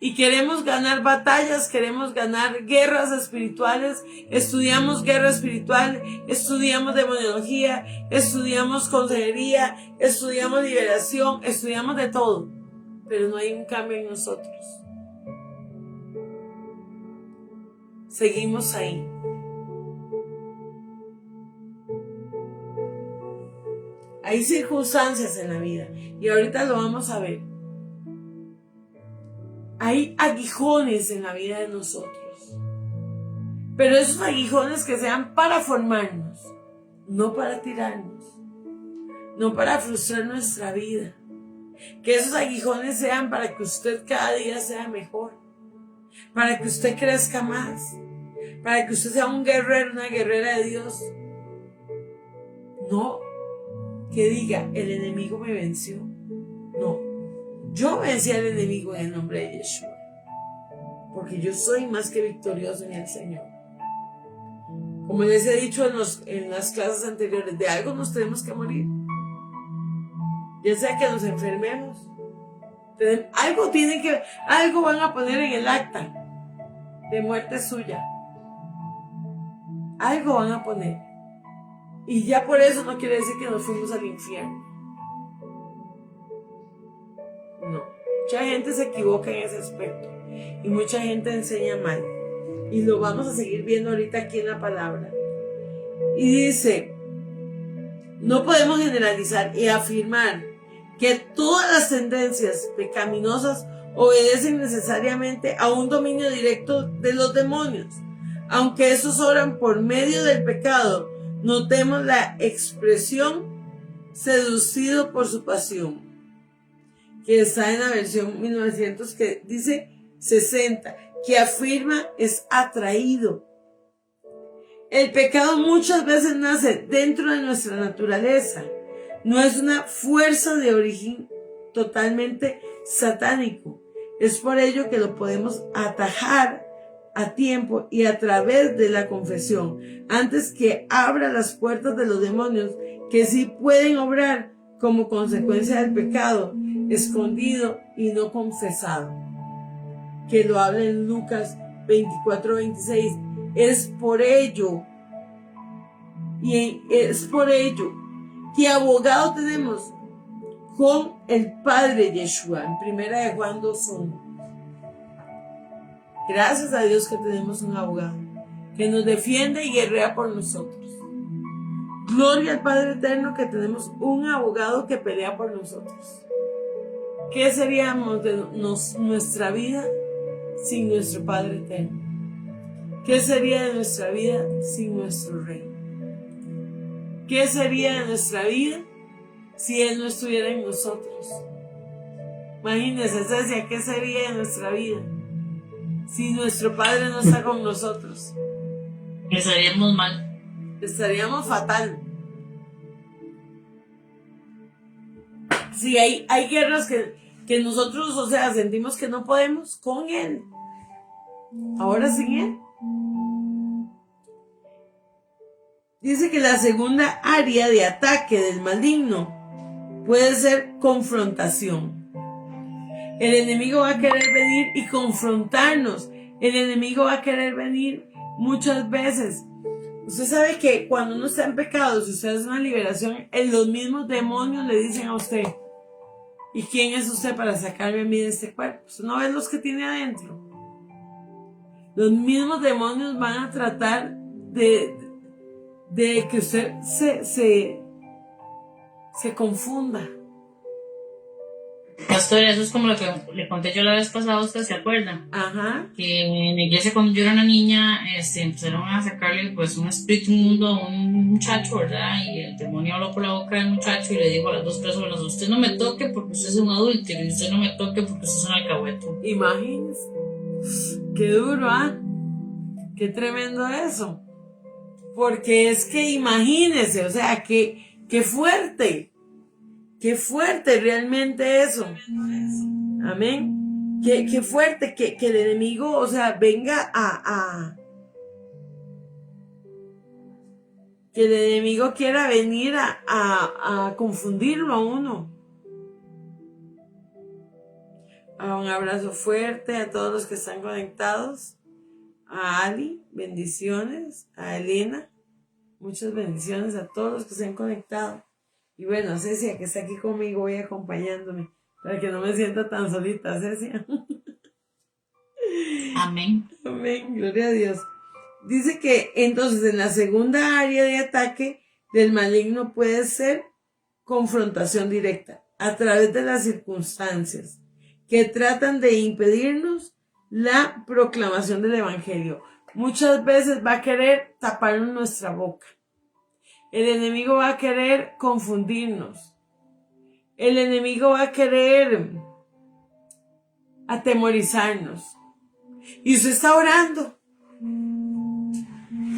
Y queremos ganar batallas, queremos ganar guerras espirituales. Estudiamos guerra espiritual, estudiamos demonología, estudiamos consejería, estudiamos liberación, estudiamos de todo. Pero no hay un cambio en nosotros. Seguimos ahí. Hay circunstancias en la vida y ahorita lo vamos a ver. Hay aguijones en la vida de nosotros, pero esos aguijones que sean para formarnos, no para tirarnos, no para frustrar nuestra vida. Que esos aguijones sean para que usted cada día sea mejor, para que usted crezca más, para que usted sea un guerrero, una guerrera de Dios. No que diga, el enemigo me venció. No, yo vencí al enemigo en el nombre de Yeshua, porque yo soy más que victorioso en el Señor. Como les he dicho en las clases anteriores, de algo nos tenemos que morir. Ya sea que nos enfermemos, algo van a poner en el acta de muerte suya. Algo van a poner. Y ya por eso no quiere decir que nos fuimos al infierno. No. Mucha gente se equivoca en ese aspecto. Y mucha gente enseña mal. Y lo vamos a seguir viendo ahorita aquí en la palabra. Y dice, no podemos generalizar y afirmar que todas las tendencias pecaminosas obedecen necesariamente a un dominio directo de los demonios. Aunque esos obran por medio del pecado, notemos la expresión seducido por su pasión, que está en la versión 1900, que dice 60, que afirma es atraído. El pecado muchas veces nace dentro de nuestra naturaleza. No es una fuerza de origen totalmente satánico. Es por ello que lo podemos atajar a tiempo y a través de la confesión, antes que abra las puertas de los demonios, que sí pueden obrar como consecuencia del pecado escondido y no confesado, que lo habla en Lucas 24:26. Es por ello que abogado tenemos con el Padre Yeshua, en primera de Juan 2:1. Gracias a Dios que tenemos un abogado que nos defiende y guerrea por nosotros. Gloria al Padre Eterno que tenemos un abogado que pelea por nosotros. ¿Qué seríamos de nuestra vida sin nuestro Padre Eterno? ¿Qué sería de nuestra vida sin nuestro Rey? ¿Qué sería de nuestra vida si Él no estuviera en nosotros? Imagínense, Cecia, ¿qué sería de nuestra vida si nuestro Padre no está con nosotros? Estaríamos mal. Estaríamos fatal. Sí, hay guerras que nosotros, o sea, sentimos que no podemos con Él. Ahora sin Él. Dice que la segunda área de ataque del maligno puede ser confrontación. El enemigo va a querer venir y confrontarnos. El enemigo va a querer venir muchas veces. Usted sabe que cuando uno está en pecado, si usted hace una liberación, los mismos demonios le dicen a usted, ¿y quién es usted para sacarme a mí de este cuerpo? ¿Usted no ve los que tiene adentro? Los mismos demonios van a tratar de que usted se confunda. Pastor, eso es como lo que le conté yo la vez pasada, ¿usted se acuerda? Ajá. Que en la iglesia cuando yo era una niña, empezaron a sacarle pues un espíritu inmundo a un muchacho, ¿verdad? Y el demonio habló por la boca del muchacho y le dijo a las dos personas, usted no me toque porque usted es un adúltero y usted no me toque porque usted es un alcahueto. Imagínese. Qué duro, ¿ah? Qué tremendo eso. Porque es que imagínese, o sea, qué fuerte. Qué fuerte realmente eso. Amén. Qué fuerte que el enemigo, o sea, venga que el enemigo quiera venir a confundirlo a uno. Un abrazo fuerte a todos los que están conectados. A Ali, bendiciones. A Elena, muchas bendiciones a todos los que se han conectado. Y bueno, Cecia, que está aquí conmigo hoy acompañándome, para que no me sienta tan solita, Cecia. Amén. Amén, gloria a Dios. Dice que entonces en la segunda área de ataque del maligno puede ser confrontación directa a través de las circunstancias que tratan de impedirnos la proclamación del Evangelio. Muchas veces va a querer taparnos nuestra boca. El enemigo va a querer confundirnos. El enemigo va a querer atemorizarnos. Y usted está orando.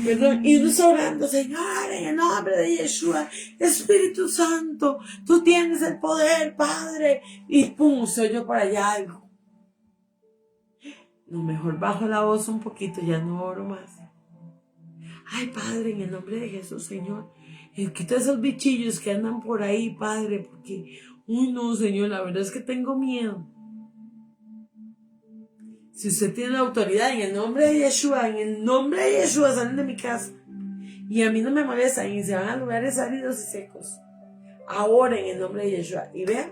Perdón, y uno está orando, Señor, en el nombre de Yeshua, Espíritu Santo, tú tienes el poder, Padre. Y pum, se oyó por allá algo. Lo mejor bajo la voz un poquito, ya no oro más. Ay, Padre, en el nombre de Jesús, Señor, quita esos bichillos que andan por ahí, Padre, porque, uy, no, Señor, la verdad es que tengo miedo. Si usted tiene la autoridad en el nombre de Yeshua, salen de mi casa. Y a mí no me molestan y se van a lugares áridos y secos. Ahora en el nombre de Yeshua. Y vean,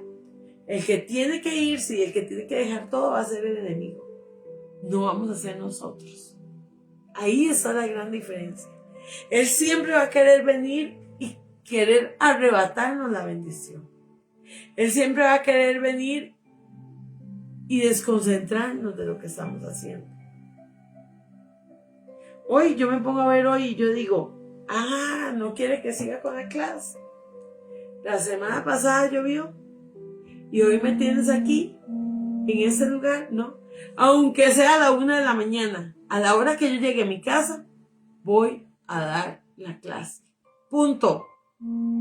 el que tiene que irse y el que tiene que dejar todo va a ser el enemigo. No vamos a ser nosotros. Ahí está la gran diferencia. Él siempre va a querer venir y querer arrebatarnos la bendición. Él siempre va a querer venir y desconcentrarnos de lo que estamos haciendo. Hoy yo me pongo a ver hoy y yo digo, no quiere que siga con la clase. La semana pasada llovió y hoy me tienes aquí, en ese lugar, ¿no? Aunque sea a la 1 de la mañana, a la hora que yo llegue a mi casa, voy a dar la clase. Punto.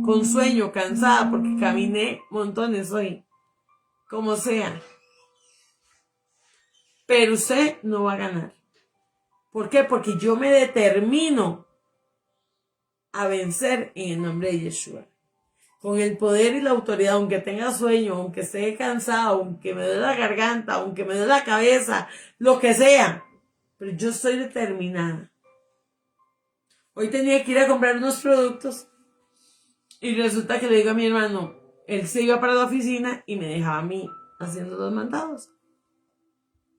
Con sueño, cansada, porque caminé montones hoy. Como sea. Pero usted no va a ganar. ¿Por qué? Porque yo me determino a vencer en el nombre de Yeshua. Con el poder y la autoridad, aunque tenga sueño, aunque esté cansado, aunque me duele la garganta, aunque me duele la cabeza, lo que sea. Pero yo estoy determinada. Hoy tenía que ir a comprar unos productos y resulta que le digo a mi hermano, él se iba para la oficina y me dejaba a mí haciendo los mandados.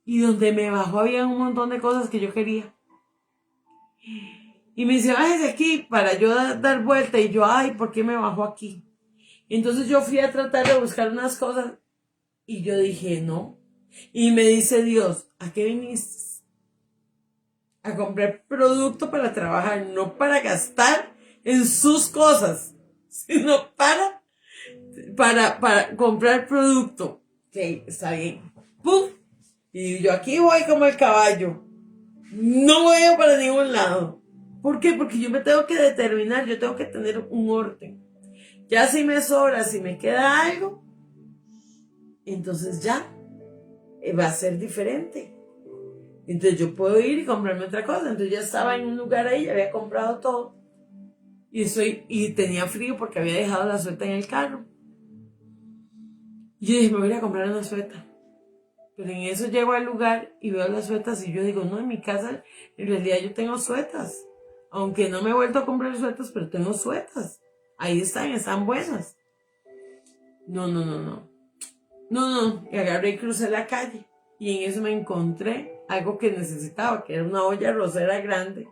Y donde me bajó había un montón de cosas que yo quería. Y me dice, bájese aquí para yo dar vuelta. Y yo, ay, ¿por qué me bajó aquí? Entonces yo fui a tratar de buscar unas cosas. Y yo dije, no. Y me dice Dios, ¿a qué viniste? A comprar producto para trabajar, no para gastar en sus cosas, sino para comprar producto. Ok, está bien. ¡Pum! Y yo aquí voy como el caballo. No voy para ningún lado. ¿Por qué? Porque yo me tengo que determinar, yo tengo que tener un orden. Ya si me sobra, si me queda algo, entonces ya va a ser diferente. Entonces yo puedo ir y comprarme otra cosa. Entonces ya estaba en un lugar ahí, ya había comprado todo. Y tenía frío porque había dejado la sueta en el carro. Y yo dije, me voy a comprar una sueta. Pero en eso llego al lugar y veo las suetas y yo digo, no, en mi casa en realidad yo tengo suetas. Aunque no me he vuelto a comprar suetas, pero tengo suetas. Ahí están buenas. No. Y agarré y crucé la calle. Y en eso me encontré algo que necesitaba, que era una olla arrocera grande.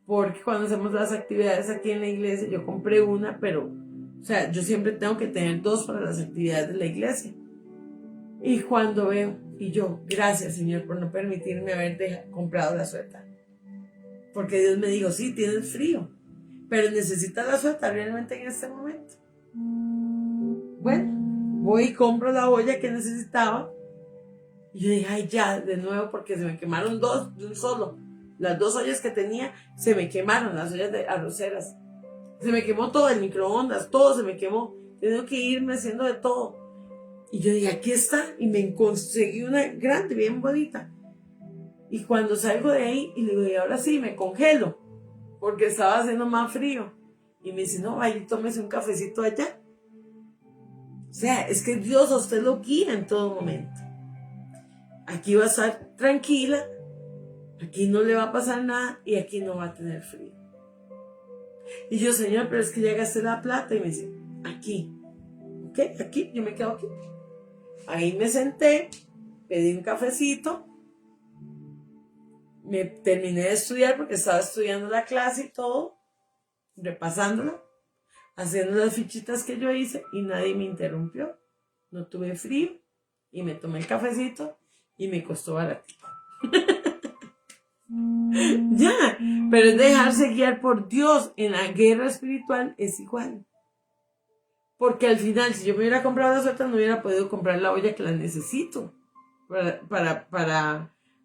Porque cuando hacemos las actividades aquí en la iglesia, yo compré una, pero, o sea, yo siempre tengo que tener 2 para las actividades de la iglesia. Y cuando veo, y yo, gracias Señor por no permitirme haber comprado la sueta. Porque Dios me dijo, sí, tienes frío, pero necesitas la sueta realmente en este momento. Bueno, voy y compro la olla que necesitaba. Y yo dije, ay, ya, de nuevo, porque se me quemaron 2 de un solo. Las 2 ollas que tenía, se me quemaron, las ollas de arroceras. Se me quemó todo, el microondas, todo se me quemó. Tengo que irme haciendo de todo. Y yo dije, aquí está. Y me conseguí una grande, bien bonita. Y cuando salgo de ahí, y le digo, y ahora sí, me congelo. Porque estaba haciendo más frío. Y me dice, no, vaya y tómese un cafecito allá. O sea, es que Dios a usted lo guía en todo momento. Aquí va a estar tranquila. Aquí no le va a pasar nada. Y aquí no va a tener frío. Y yo, Señor, pero es que ya gasté la plata. Y me dice, aquí. ¿Ok? Aquí, yo me quedo aquí. Ahí me senté, pedí un cafecito, me terminé de estudiar porque estaba estudiando la clase y todo, repasándola. haciendo las fichitas que yo hice y nadie me interrumpió. No tuve frío y me tomé el cafecito y me costó baratito. Ya, pero es dejarse guiar por Dios en la guerra espiritual es igual. Porque al final, si yo me hubiera comprado la suelta, no hubiera podido comprar la olla que la necesito.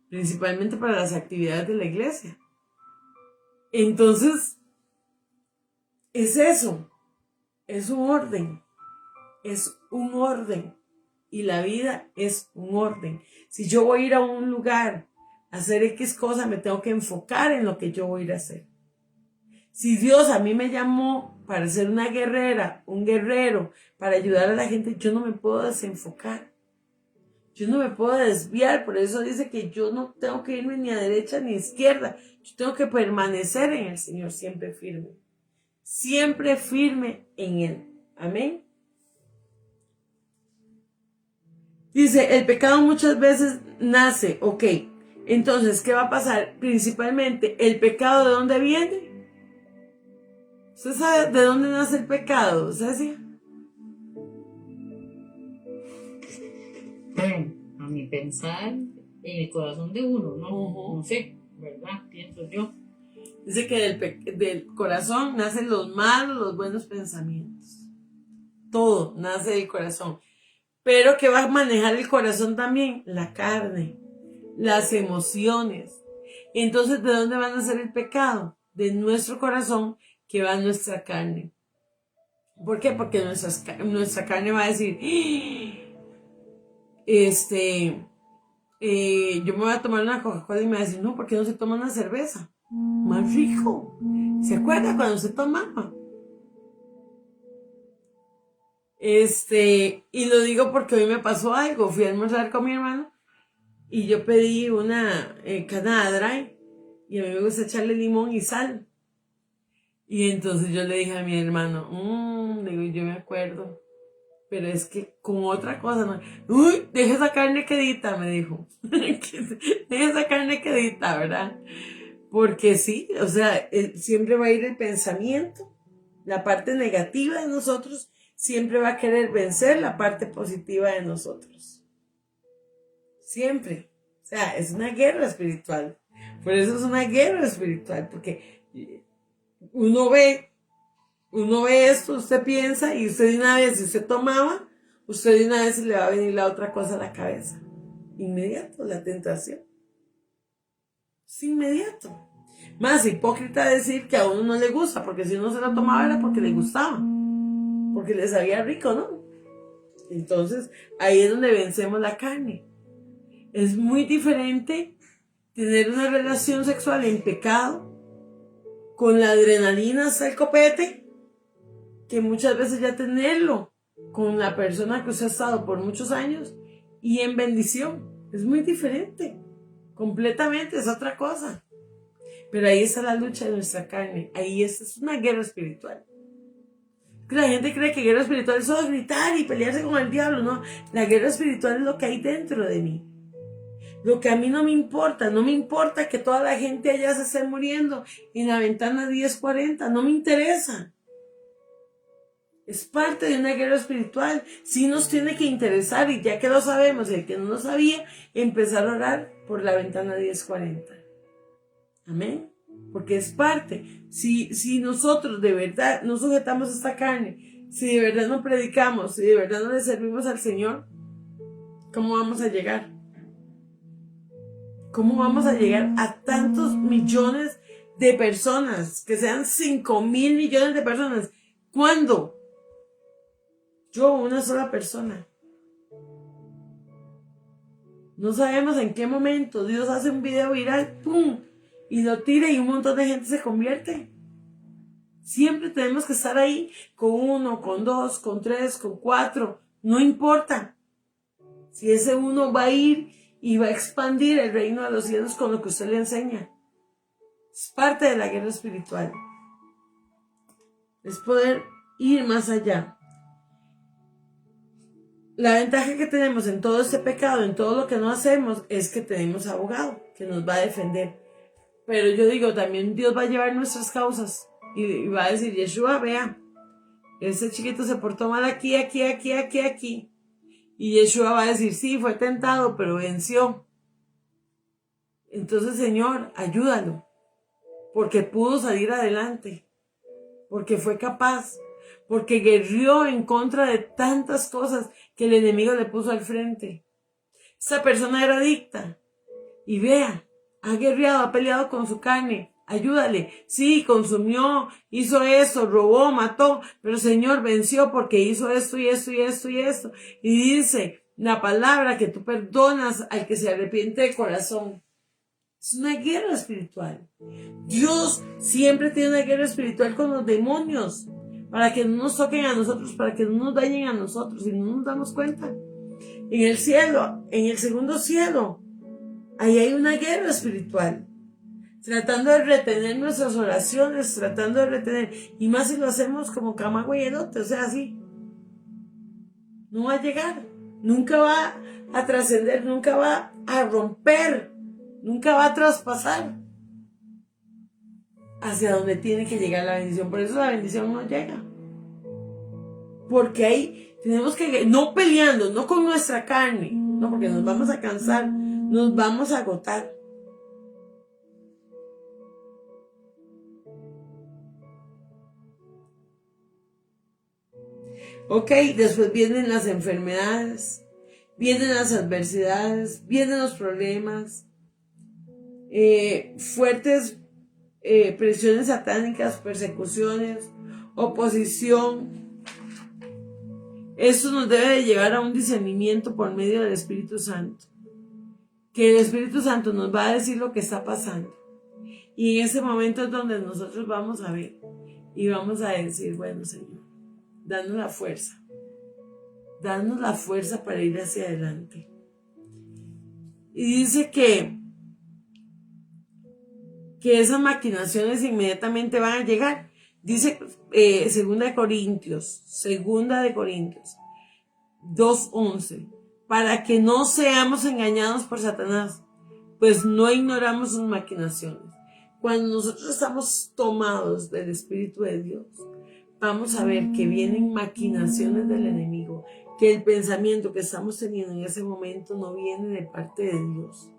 Principalmente para las actividades de la iglesia. Entonces, es eso. Es un orden. Es un orden. Y la vida es un orden. Si yo voy a ir a un lugar a hacer X cosa, me tengo que enfocar en lo que yo voy a ir a hacer. Si Dios a mí me llamó para ser una guerrera, un guerrero, para ayudar a la gente, yo no me puedo desenfocar. Yo no me puedo desviar. Por eso dice que yo no tengo que irme ni a derecha ni a izquierda. Yo tengo que permanecer en el Señor siempre firme. Siempre firme en Él. Amén. Dice, el pecado muchas veces nace. Ok. Entonces, ¿qué va a pasar? Principalmente, ¿el pecado de dónde viene? ¿Usted sabe de dónde nace el pecado, Ceci? Bueno, a mi pensar, en el corazón de uno, ¿no? No sé, ¿verdad? Pienso yo. Dice que del corazón nacen los malos, los buenos pensamientos. Todo nace del corazón. Pero ¿qué va a manejar el corazón también? La carne, las emociones. Entonces, ¿de dónde va a nacer el pecado? De nuestro corazón, que va a nuestra carne. ¿Por qué? Porque nuestra carne va a decir, yo me voy a tomar una Coca-Cola y me va a decir, no, ¿por qué no se toma una cerveza? Más rico. ¿Se acuerda cuando se tomaba? Y lo digo porque hoy me pasó algo. Fui a almorzar con mi hermano y yo pedí una Canada Dry y a mí me gusta echarle limón y sal. Y entonces yo le dije a mi hermano, digo, yo me acuerdo, pero es que con otra cosa, no. Uy, deja esa carne quedita, me dijo. Deja esa carne quedita, ¿verdad? Porque sí, o sea, siempre va a ir el pensamiento, la parte negativa de nosotros siempre va a querer vencer la parte positiva de nosotros. Siempre. O sea, es una guerra espiritual. Por eso es una guerra espiritual, porque uno ve esto, usted piensa y usted de una vez, si usted tomaba, usted de una vez le va a venir la otra cosa a la cabeza. Inmediato, la tentación. Es inmediato. Más hipócrita decir que a uno no le gusta, porque si uno se lo tomaba era porque le gustaba, porque le sabía rico, ¿no? Entonces, ahí es donde vencemos la carne. Es muy diferente tener una relación sexual en pecado, con la adrenalina hasta el copete, que muchas veces ya tenerlo con la persona que usted ha estado por muchos años y en bendición. Es muy diferente. Completamente, es otra cosa. Pero ahí está la lucha de nuestra carne. Ahí es una guerra espiritual. La gente cree que guerra espiritual es solo gritar y pelearse con el diablo. No, la guerra espiritual es lo que hay dentro de mí. Lo que a mí no me importa que toda la gente allá se esté muriendo en la ventana 1040, no me interesa. Es parte de una guerra espiritual. Sí nos tiene que interesar, y ya que lo sabemos, el que no lo sabía, empezar a orar por la ventana 1040. Amén. Porque es parte. Si nosotros de verdad no sujetamos esta carne, si de verdad no predicamos, si de verdad no le servimos al Señor, ¿cómo vamos a llegar? ¿Cómo vamos a llegar a tantos millones de personas? Que sean 5,000 millones de personas. ¿Cuándo? Yo, una sola persona. No sabemos en qué momento Dios hace un video viral, ¡pum!, y lo tira y un montón de gente se convierte. Siempre tenemos que estar ahí con 1, con 2, con 3, con 4. No importa. Si ese uno va a ir y va a expandir el reino de los cielos con lo que usted le enseña. Es parte de la guerra espiritual. Es poder ir más allá. La ventaja que tenemos en todo este pecado, en todo lo que no hacemos, es que tenemos abogado que nos va a defender. Pero yo digo, también Dios va a llevar nuestras causas y va a decir, Yeshua, vea, ese chiquito se portó mal aquí, aquí, aquí, aquí, aquí. Y Yeshua va a decir, sí, fue tentado, pero venció. Entonces, Señor, ayúdalo, porque pudo salir adelante, porque fue capaz, porque guerrió en contra de tantas cosas que el enemigo le puso al frente. Esa persona era adicta. Y vea, ha guerreado, ha peleado con su carne. Ayúdale. Sí, consumió, hizo eso, robó, mató, pero el Señor venció porque hizo esto y esto y esto y esto. Y dice la palabra que tú perdonas al que se arrepiente de corazón. Es una guerra espiritual. Dios siempre tiene una guerra espiritual con los demonios para que no nos toquen a nosotros, para que no nos dañen a nosotros y no nos damos cuenta. En el cielo, en el segundo cielo, ahí hay una guerra espiritual, tratando de retener nuestras oraciones, tratando de retener, y más si lo hacemos como camagüey y elote, o sea, así, no va a llegar, nunca va a trascender, nunca va a romper, nunca va a traspasar hacia donde tiene que llegar la bendición. Por eso la bendición no llega, porque ahí tenemos que, no peleando, no con nuestra carne, no, porque nos vamos a cansar, nos vamos a agotar. Ok, después vienen las enfermedades, vienen las adversidades, vienen los problemas, fuertes presiones satánicas, persecuciones, oposición. Esto nos debe de llevar a un discernimiento por medio del Espíritu Santo. Que el Espíritu Santo nos va a decir lo que está pasando. Y en ese momento es donde nosotros vamos a ver y vamos a decir, bueno, Señor, danos la fuerza para ir hacia adelante. Y dice que esas maquinaciones inmediatamente van a llegar. Dice Segunda de Corintios 2:11, para que no seamos engañados por Satanás, pues no ignoramos sus maquinaciones. Cuando nosotros estamos tomados del Espíritu de Dios, vamos a ver que vienen maquinaciones del enemigo, que el pensamiento que estamos teniendo en ese momento no viene de parte de Dios.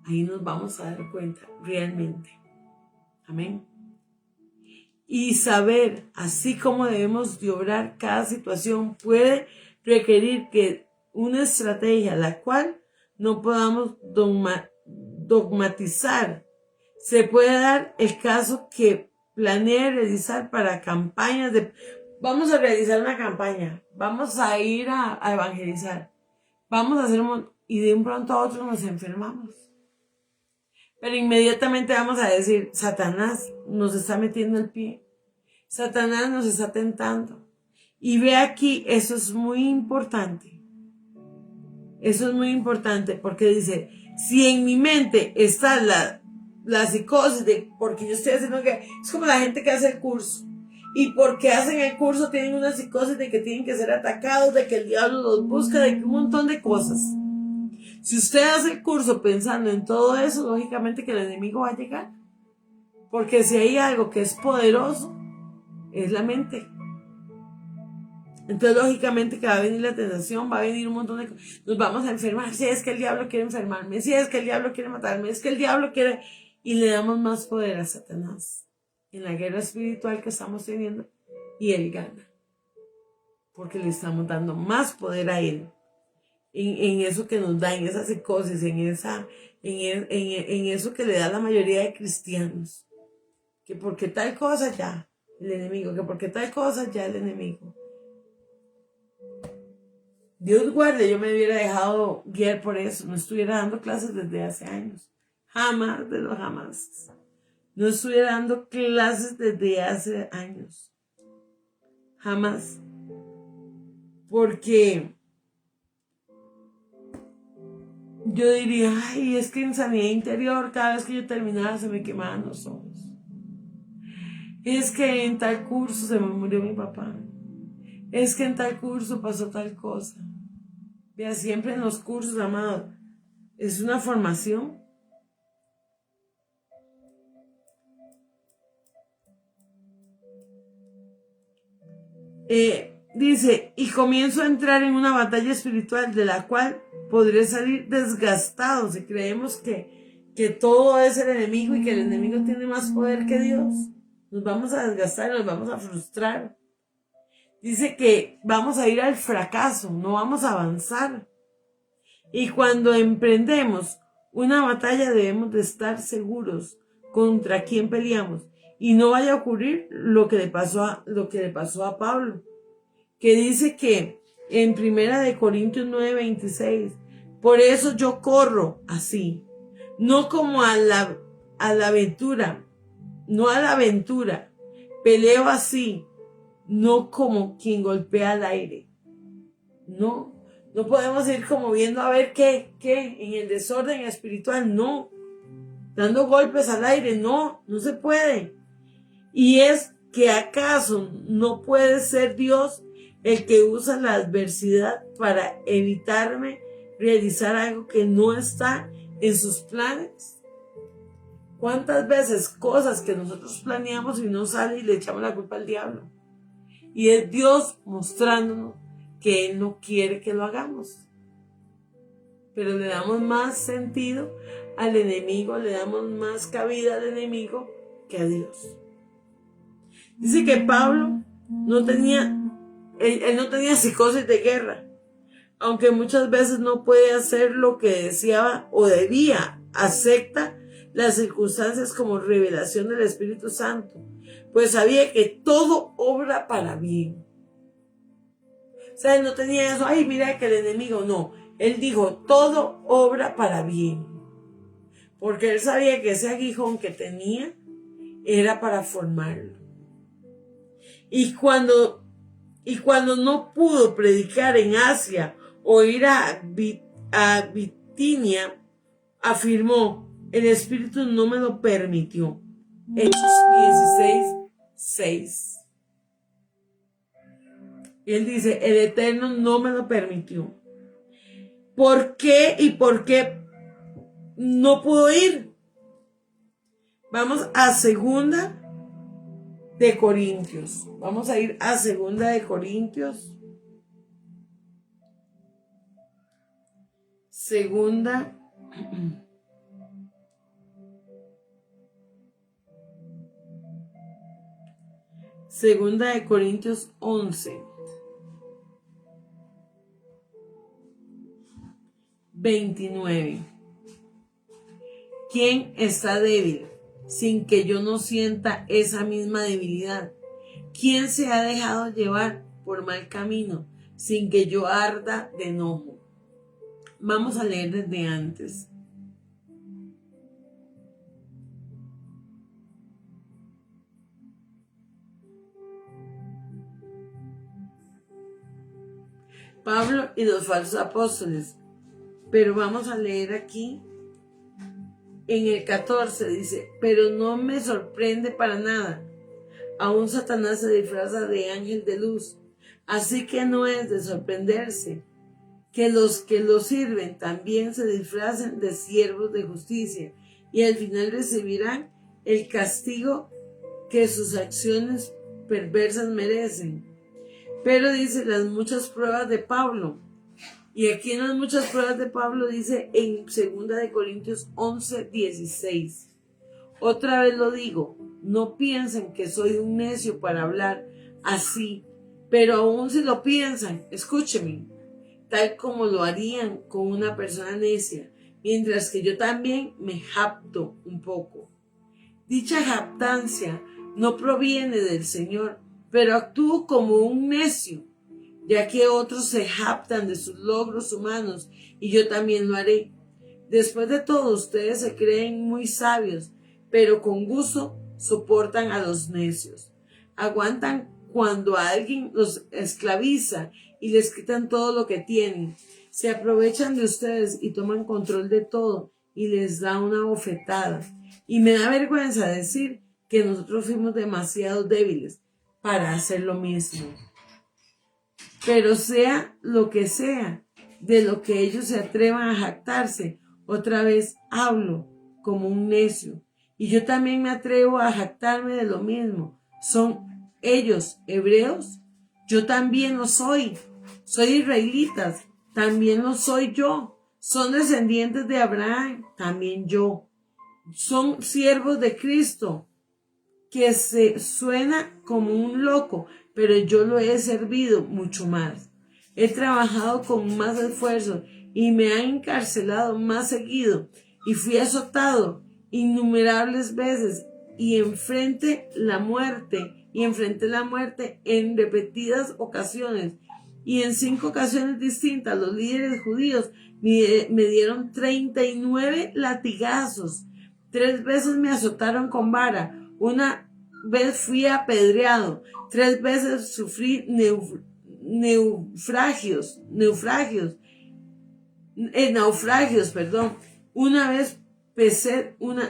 Ahí nos vamos a dar cuenta realmente. Amén. Y saber, así como debemos de obrar cada situación, puede requerir que una estrategia, la cual no podamos dogmatizar. Se puede dar el caso que planee realizar para campañas de... Vamos a realizar una campaña, vamos a ir a evangelizar, vamos a hacer y de un pronto a otro nos enfermamos. Pero inmediatamente vamos a decir, Satanás nos está metiendo el pie, Satanás nos está tentando. Y ve aquí, eso es muy importante. Eso es muy importante porque dice, si en mi mente está la psicosis de, porque yo estoy haciendo que, es como la gente que hace el curso. Y porque hacen el curso tienen una psicosis de que tienen que ser atacados, de que el diablo los busca, de que un montón de cosas. Si usted hace el curso pensando en todo eso, lógicamente que el enemigo va a llegar. Porque si hay algo que es poderoso, es la mente. Entonces, lógicamente que va a venir la tentación, va a venir un montón de cosas. Nos vamos a enfermar. Si es que el diablo quiere enfermarme, si es que el diablo quiere matarme, es que el diablo quiere... Y le damos más poder a Satanás en la guerra espiritual que estamos teniendo. Y él gana. Porque le estamos dando más poder a él. En eso que nos da, en esas psicosis, en eso que le da la mayoría de cristianos. Que porque tal cosa ya el enemigo, que porque tal cosa ya el enemigo. Dios guarde, yo me hubiera dejado guiar por eso, no estuviera dando clases desde hace años. Jamás de los jamás. No estuviera dando clases desde hace años. Jamás. Porque yo diría, ay, es que en sanidad interior, cada vez que yo terminaba se me quemaban los ojos. Es que en tal curso se me murió mi papá. Es que en tal curso pasó tal cosa. Vea, siempre en los cursos, amado, es una formación. Dice, y comienzo a entrar en una batalla espiritual de la cual podré salir desgastado si creemos que todo es el enemigo y que el enemigo tiene más poder que Dios. Nos vamos a desgastar, nos vamos a frustrar. Dice que vamos a ir al fracaso, no vamos a avanzar. Y cuando emprendemos una batalla debemos de estar seguros contra quién peleamos. Y no vaya a ocurrir lo que le pasó a Pablo, que dice que en 1 Corintios 9:26, por eso yo corro así, no como a la aventura, no a la aventura, peleo así, no como quien golpea al aire. No podemos ir como viendo a ver qué, en el desorden espiritual, no, dando golpes al aire, no se puede. Y es que acaso no puede ser Dios el que usa la adversidad para evitarme realizar algo que no está en sus planes. ¿Cuántas veces cosas que nosotros planeamos y no sale y le echamos la culpa al diablo? Y es Dios mostrándonos que Él no quiere que lo hagamos. Pero le damos más sentido al enemigo, le damos más cabida al enemigo que a Dios. Dice que Pablo no tenía psicosis de guerra, aunque muchas veces no puede hacer lo que deseaba o debía, acepta las circunstancias como revelación del Espíritu Santo, pues sabía que todo obra para bien. O sea, él no tenía eso, ay, mira que el enemigo, no. Él dijo, todo obra para bien. Porque él sabía que ese aguijón que tenía era para formarlo. Y cuando no pudo predicar en Asia o ir a Bitinia, afirmó, el Espíritu no me lo permitió. Hechos 16:6. Él dice, el Eterno no me lo permitió. ¿Por qué y por qué no pudo ir? Vamos a 2 de Corintios. Vamos a ir a 2 de Corintios. Segunda de Corintios 11. 29. ¿Quién está débil sin que yo no sienta esa misma debilidad? ¿Quién se ha dejado llevar por mal camino sin que yo arda de enojo? Vamos a leer desde antes. Pablo y los falsos apóstoles. Pero vamos a leer aquí en el 14, dice, pero no me sorprende para nada. Aún Satanás se disfraza de ángel de luz. Así que no es de sorprenderse que los que lo sirven también se disfracen de siervos de justicia y al final recibirán el castigo que sus acciones perversas merecen. Pero dice las muchas pruebas de Pablo. Y aquí en las muchas pruebas de Pablo dice en 2 de Corintios 11:16. Otra vez lo digo, no piensen que soy un necio para hablar así, pero aún si lo piensan, escúchenme, tal como lo harían con una persona necia, mientras que yo también me jacto un poco. Dicha jactancia no proviene del Señor, pero actúo como un necio, ya que otros se jactan de sus logros humanos y yo también lo haré. Después de todo, ustedes se creen muy sabios, pero con gusto soportan a los necios. Aguantan cuando alguien los esclaviza y les quitan todo lo que tienen. Se aprovechan de ustedes y toman control de todo y les da una bofetada. Y me da vergüenza decir que nosotros fuimos demasiado débiles para hacer lo mismo. Pero sea lo que sea, de lo que ellos se atrevan a jactarse, otra vez hablo como un necio. Y yo también me atrevo a jactarme de lo mismo. ¿Son ellos hebreos? Yo también lo soy. Soy israelitas, también lo soy yo. Son descendientes de Abraham, también yo. Son siervos de Cristo, que se suena como un loco, pero yo lo he servido mucho más. He trabajado con más esfuerzo y me han encarcelado más seguido y fui azotado innumerables veces y enfrenté la muerte en repetidas ocasiones. Y en 5 ocasiones distintas los líderes judíos me dieron 39 latigazos. 3 veces me azotaron con vara. Una vez fui apedreado. 3 veces sufrí naufragios. Una vez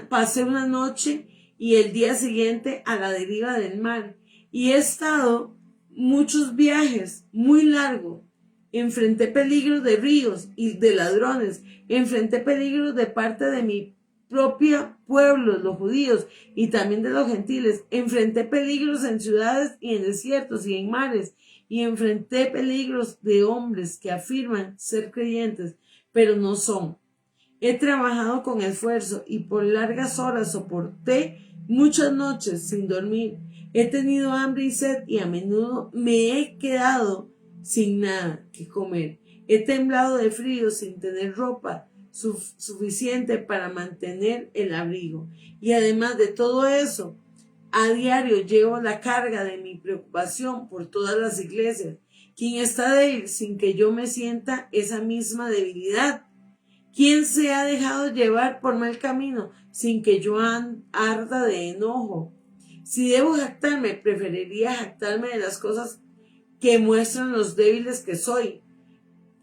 pasé una noche y el día siguiente a la deriva del mar. Y he estado muchos viajes muy largos. Enfrenté peligros de ríos y de ladrones. Enfrenté peligros de parte de mi propio pueblo, los judíos, y también de los gentiles. Enfrenté peligros en ciudades y en desiertos y en mares. Y enfrenté peligros de hombres que afirman ser creyentes, pero no son. He trabajado con esfuerzo y por largas horas soporté muchas noches sin dormir. He tenido hambre y sed y a menudo me he quedado sin nada que comer. He temblado de frío sin tener ropa suficiente para mantener el abrigo. Y además de todo eso, a diario llevo la carga de mi preocupación por todas las iglesias. ¿Quién está débil sin que yo me sienta esa misma debilidad? ¿Quién se ha dejado llevar por mal camino sin que yo arda de enojo? Si debo jactarme, preferiría jactarme de las cosas que muestran los débiles que soy.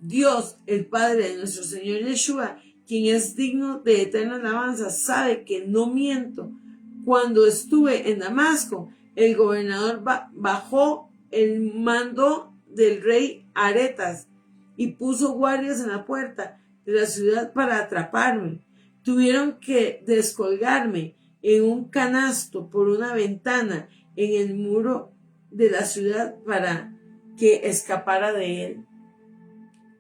Dios, el Padre de nuestro Señor Yeshua, quien es digno de eterna alabanza, sabe que no miento. Cuando estuve en Damasco, el gobernador bajó el mando del rey Aretas y puso guardias en la puerta de la ciudad para atraparme. Tuvieron que descolgarme en un canasto por una ventana en el muro de la ciudad para que escapara de él.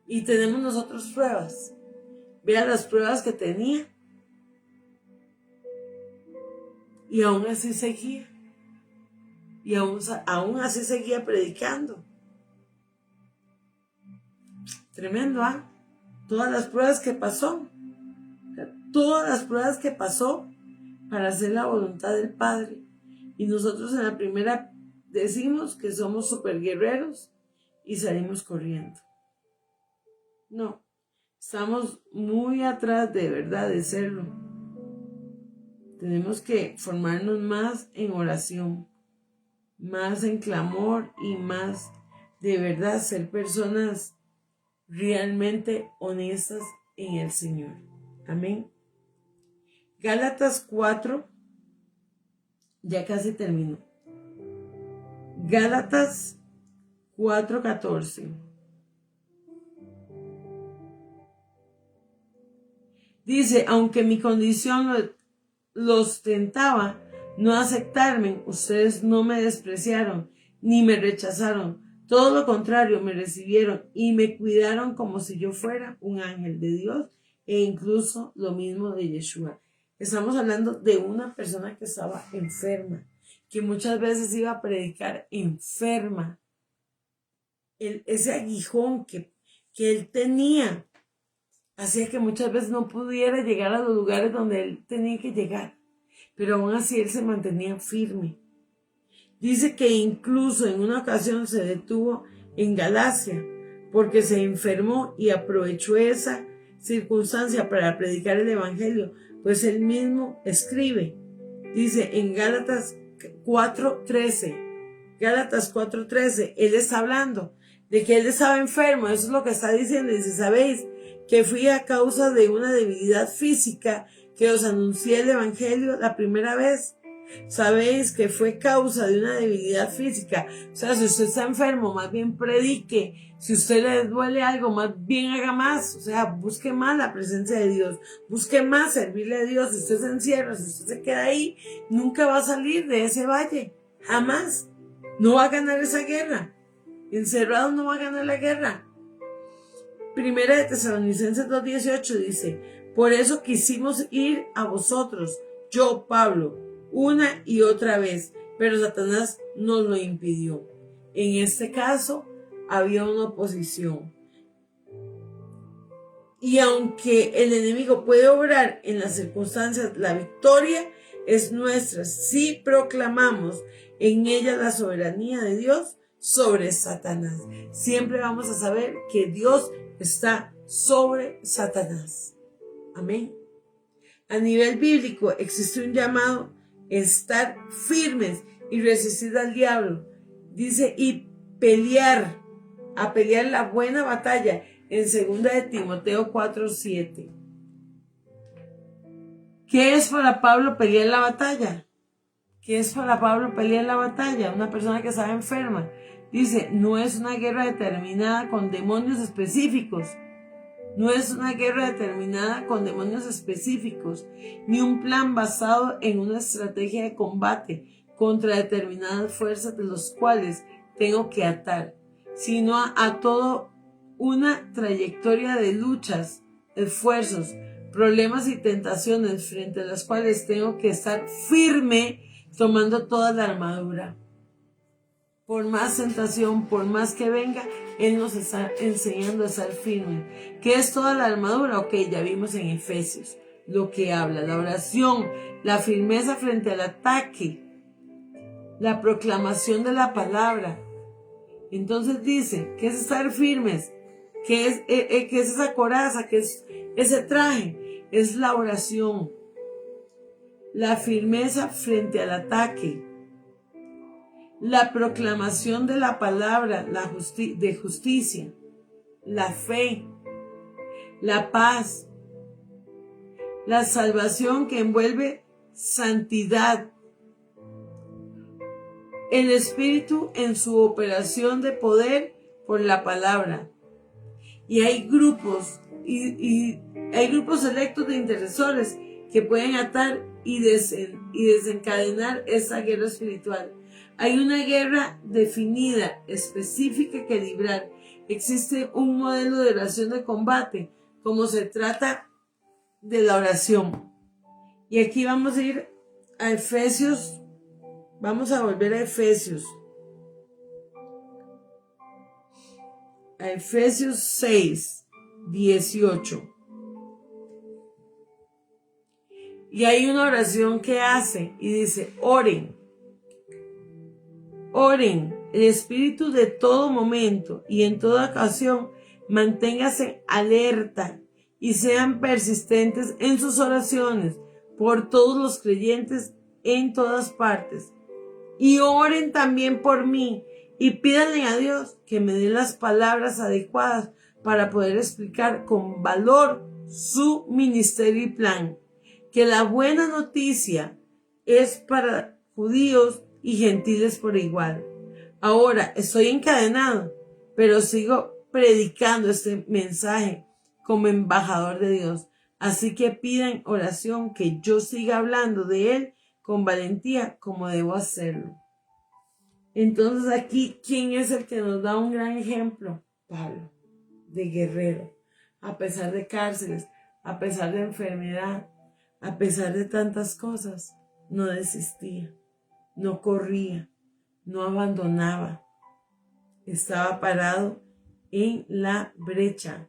Y tenemos nosotros pruebas. Vean las pruebas que tenía. Y aún así seguía. Y aún así seguía predicando. Tremendo, ¿ah? Todas las pruebas que pasó. Todas las pruebas que pasó para hacer la voluntad del Padre. Y nosotros en la primera decimos que somos super guerreros y salimos corriendo. No, estamos muy atrás de verdad de serlo. Tenemos que formarnos más en oración, más en clamor y más de verdad ser personas realmente honestas en el Señor. Amén. Gálatas 4, ya casi termino. Gálatas 4:14. Dice, aunque mi condición los tentaba no aceptarme, ustedes no me despreciaron ni me rechazaron. Todo lo contrario, me recibieron y me cuidaron como si yo fuera un ángel de Dios e incluso lo mismo de Yeshua. Estamos hablando de una persona que estaba enferma, que muchas veces iba a predicar enferma. Ese aguijón que él tenía hacía que muchas veces no pudiera llegar a los lugares donde él tenía que llegar, pero aún así él se mantenía firme. Dice que incluso en una ocasión se detuvo en Galacia porque se enfermó y aprovechó esa circunstancia para predicar el evangelio, pues él mismo escribe, dice en Gálatas 4:13, él está hablando de que él estaba enfermo. Eso es lo que está diciendo. Dice, sabéis que fui a causa de una debilidad física que os anuncié el evangelio la primera vez. Sabéis que fue causa de una debilidad física. O sea, si usted está enfermo, más bien predique. Si usted le duele algo, más bien haga más. O sea, busque más la presencia de Dios. Busque más servirle a Dios. Si usted se encierra, si usted se queda ahí, nunca va a salir de ese valle. Jamás. No va a ganar esa guerra. Encerrado no va a ganar la guerra. Primera de Tesalonicenses 2:18 dice: por eso quisimos ir a vosotros, yo, Pablo, una y otra vez, pero Satanás nos lo impidió. En este caso, había una oposición. Y aunque el enemigo puede obrar en las circunstancias, la victoria es nuestra si proclamamos en ella la soberanía de Dios sobre Satanás. Siempre vamos a saber que Dios está sobre Satanás. Amén. A nivel bíblico existe un llamado a estar firmes y resistir al diablo. Dice, y a pelear la buena batalla en 2 de Timoteo 4:7. ¿Qué es para Pablo pelear la batalla? ¿Qué es para Pablo pelear la batalla? Una persona que estaba enferma. Dice, no es una guerra determinada con demonios específicos. No es una guerra determinada con demonios específicos, ni un plan basado en una estrategia de combate contra determinadas fuerzas de los cuales tengo que atar, sino a toda una trayectoria de luchas, esfuerzos, problemas y tentaciones frente a las cuales tengo que estar firme tomando toda la armadura. Por más tentación, por más que venga, Él nos está enseñando a estar firme. ¿Qué es toda la armadura? Ok, ya vimos en Efesios lo que habla, la oración, la firmeza frente al ataque, la proclamación de la palabra. Entonces dice, ¿qué es estar firmes? ¿Qué es esa coraza? ¿Qué es ese traje? Es la oración, la firmeza frente al ataque, la proclamación de la palabra de justicia, la fe, la paz, la salvación que envuelve santidad, el Espíritu en su operación de poder por la palabra. Y hay grupos, y hay grupos selectos de intercesores que pueden atar y desencadenar esa guerra espiritual. Hay una guerra definida, específica que librar. Existe un modelo de oración de combate, como se trata de la oración. Y aquí vamos a ir a Efesios, vamos a volver a Efesios. A Efesios 6:18. Y hay una oración que hace y dice, oren, el Espíritu de todo momento y en toda ocasión, manténgase alerta y sean persistentes en sus oraciones por todos los creyentes en todas partes. Y oren también por mí y pídanle a Dios que me dé las palabras adecuadas para poder explicar con valor su ministerio y plan. Que la buena noticia es para judíos y gentiles por igual. Ahora estoy encadenado, pero sigo predicando este mensaje como embajador de Dios. Así que pidan oración que yo siga hablando de Él con valentía como debo hacerlo. Entonces aquí, ¿quién es el que nos da un gran ejemplo? Pablo, de guerrero. A pesar de cárceles, a pesar de enfermedad, a pesar de tantas cosas, no desistía, no corría, no abandonaba. Estaba parado en la brecha.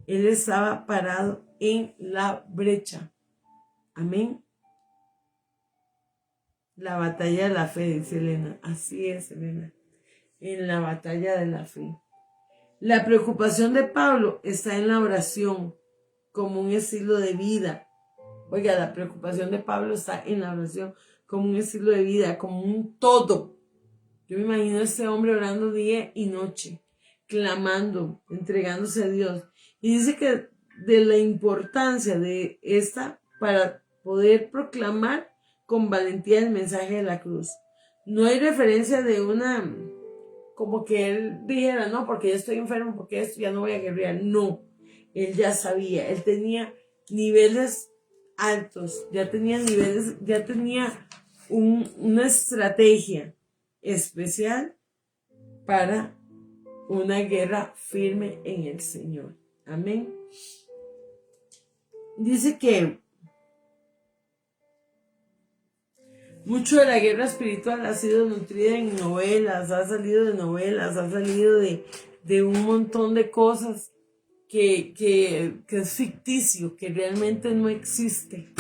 Él estaba parado en la brecha. Amén. La batalla de la fe, dice Elena. Así es, Elena. En la batalla de la fe. La preocupación de Pablo está en la oración como un estilo de vida. Oiga, la preocupación de Pablo está en la oración como un estilo de vida, como un todo. Yo me imagino a este hombre orando día y noche, clamando, entregándose a Dios. Y dice que de la importancia de esta para poder proclamar con valentía el mensaje de la cruz. No hay referencia de una, como que él dijera, no, porque ya estoy enfermo, porque esto ya no voy a guerrear. No, él ya sabía, él tenía niveles altos, ya tenía una estrategia especial para una guerra firme en el Señor. Amén. Dice que mucho de la guerra espiritual ha sido nutrida en novelas, ha salido de novelas, ha salido de un montón de cosas que es ficticio, que realmente no existe.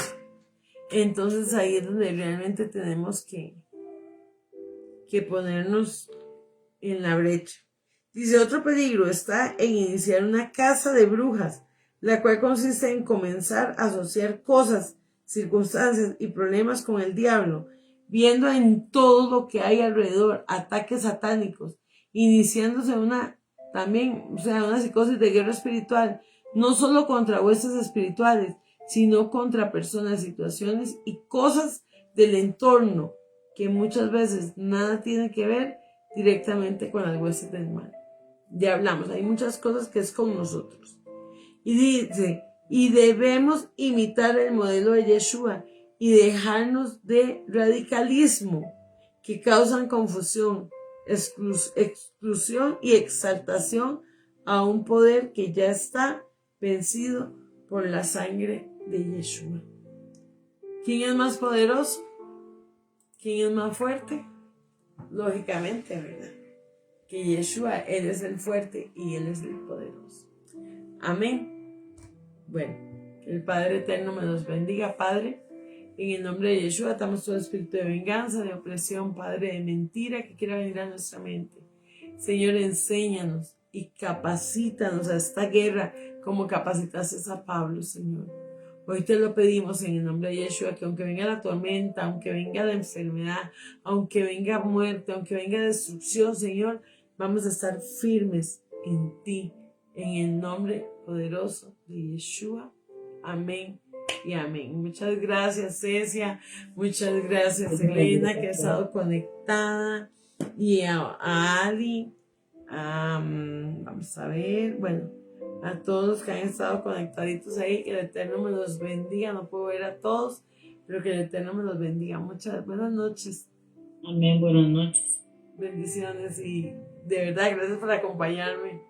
Entonces ahí es donde realmente tenemos que ponernos en la brecha. Dice, otro peligro está en iniciar una caza de brujas, la cual consiste en comenzar a asociar cosas, circunstancias y problemas con el diablo, viendo en todo lo que hay alrededor ataques satánicos, iniciándose una psicosis de guerra espiritual, no solo contra huestes espirituales, sino contra personas, situaciones y cosas del entorno que muchas veces nada tiene que ver directamente con las huestes del mal. Ya hablamos, hay muchas cosas que es con nosotros. Y dice, y debemos imitar el modelo de Yeshua y dejarnos de radicalismo que causan confusión, exclusión y exaltación a un poder que ya está vencido por la sangre de Yeshua. ¿Quién es más poderoso? ¿Quién es más fuerte? Lógicamente, ¿verdad? Que Yeshua, Él es el fuerte y Él es el poderoso. Amén. Bueno, que el Padre Eterno me los bendiga, Padre. En el nombre de Yeshua atamos todo espíritu de venganza, de opresión, Padre, de mentira que quiera venir a nuestra mente. Señor, enséñanos y capacítanos a esta guerra como capacitaste a Pablo, Señor. Hoy te lo pedimos en el nombre de Yeshua, que aunque venga la tormenta, aunque venga la enfermedad, aunque venga muerte, aunque venga destrucción, Señor, vamos a estar firmes en ti, en el nombre poderoso de Yeshua. Amén y amén. Muchas gracias, Cecia. Muchas gracias, Elena, que ha estado conectada. Y a Ali. Vamos a ver. Bueno, a todos los que han estado conectaditos ahí, que el Eterno me los bendiga. No puedo ver a todos, pero que el Eterno me los bendiga. Muchas buenas noches. Amén, buenas noches. Bendiciones y de verdad gracias por acompañarme.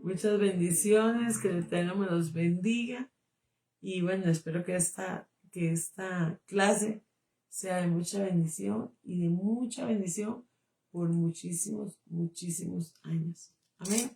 Muchas bendiciones, que el Eterno me los bendiga. Y bueno, espero que esta clase sea de mucha bendición y de mucha bendición por muchísimos, muchísimos años. Amén.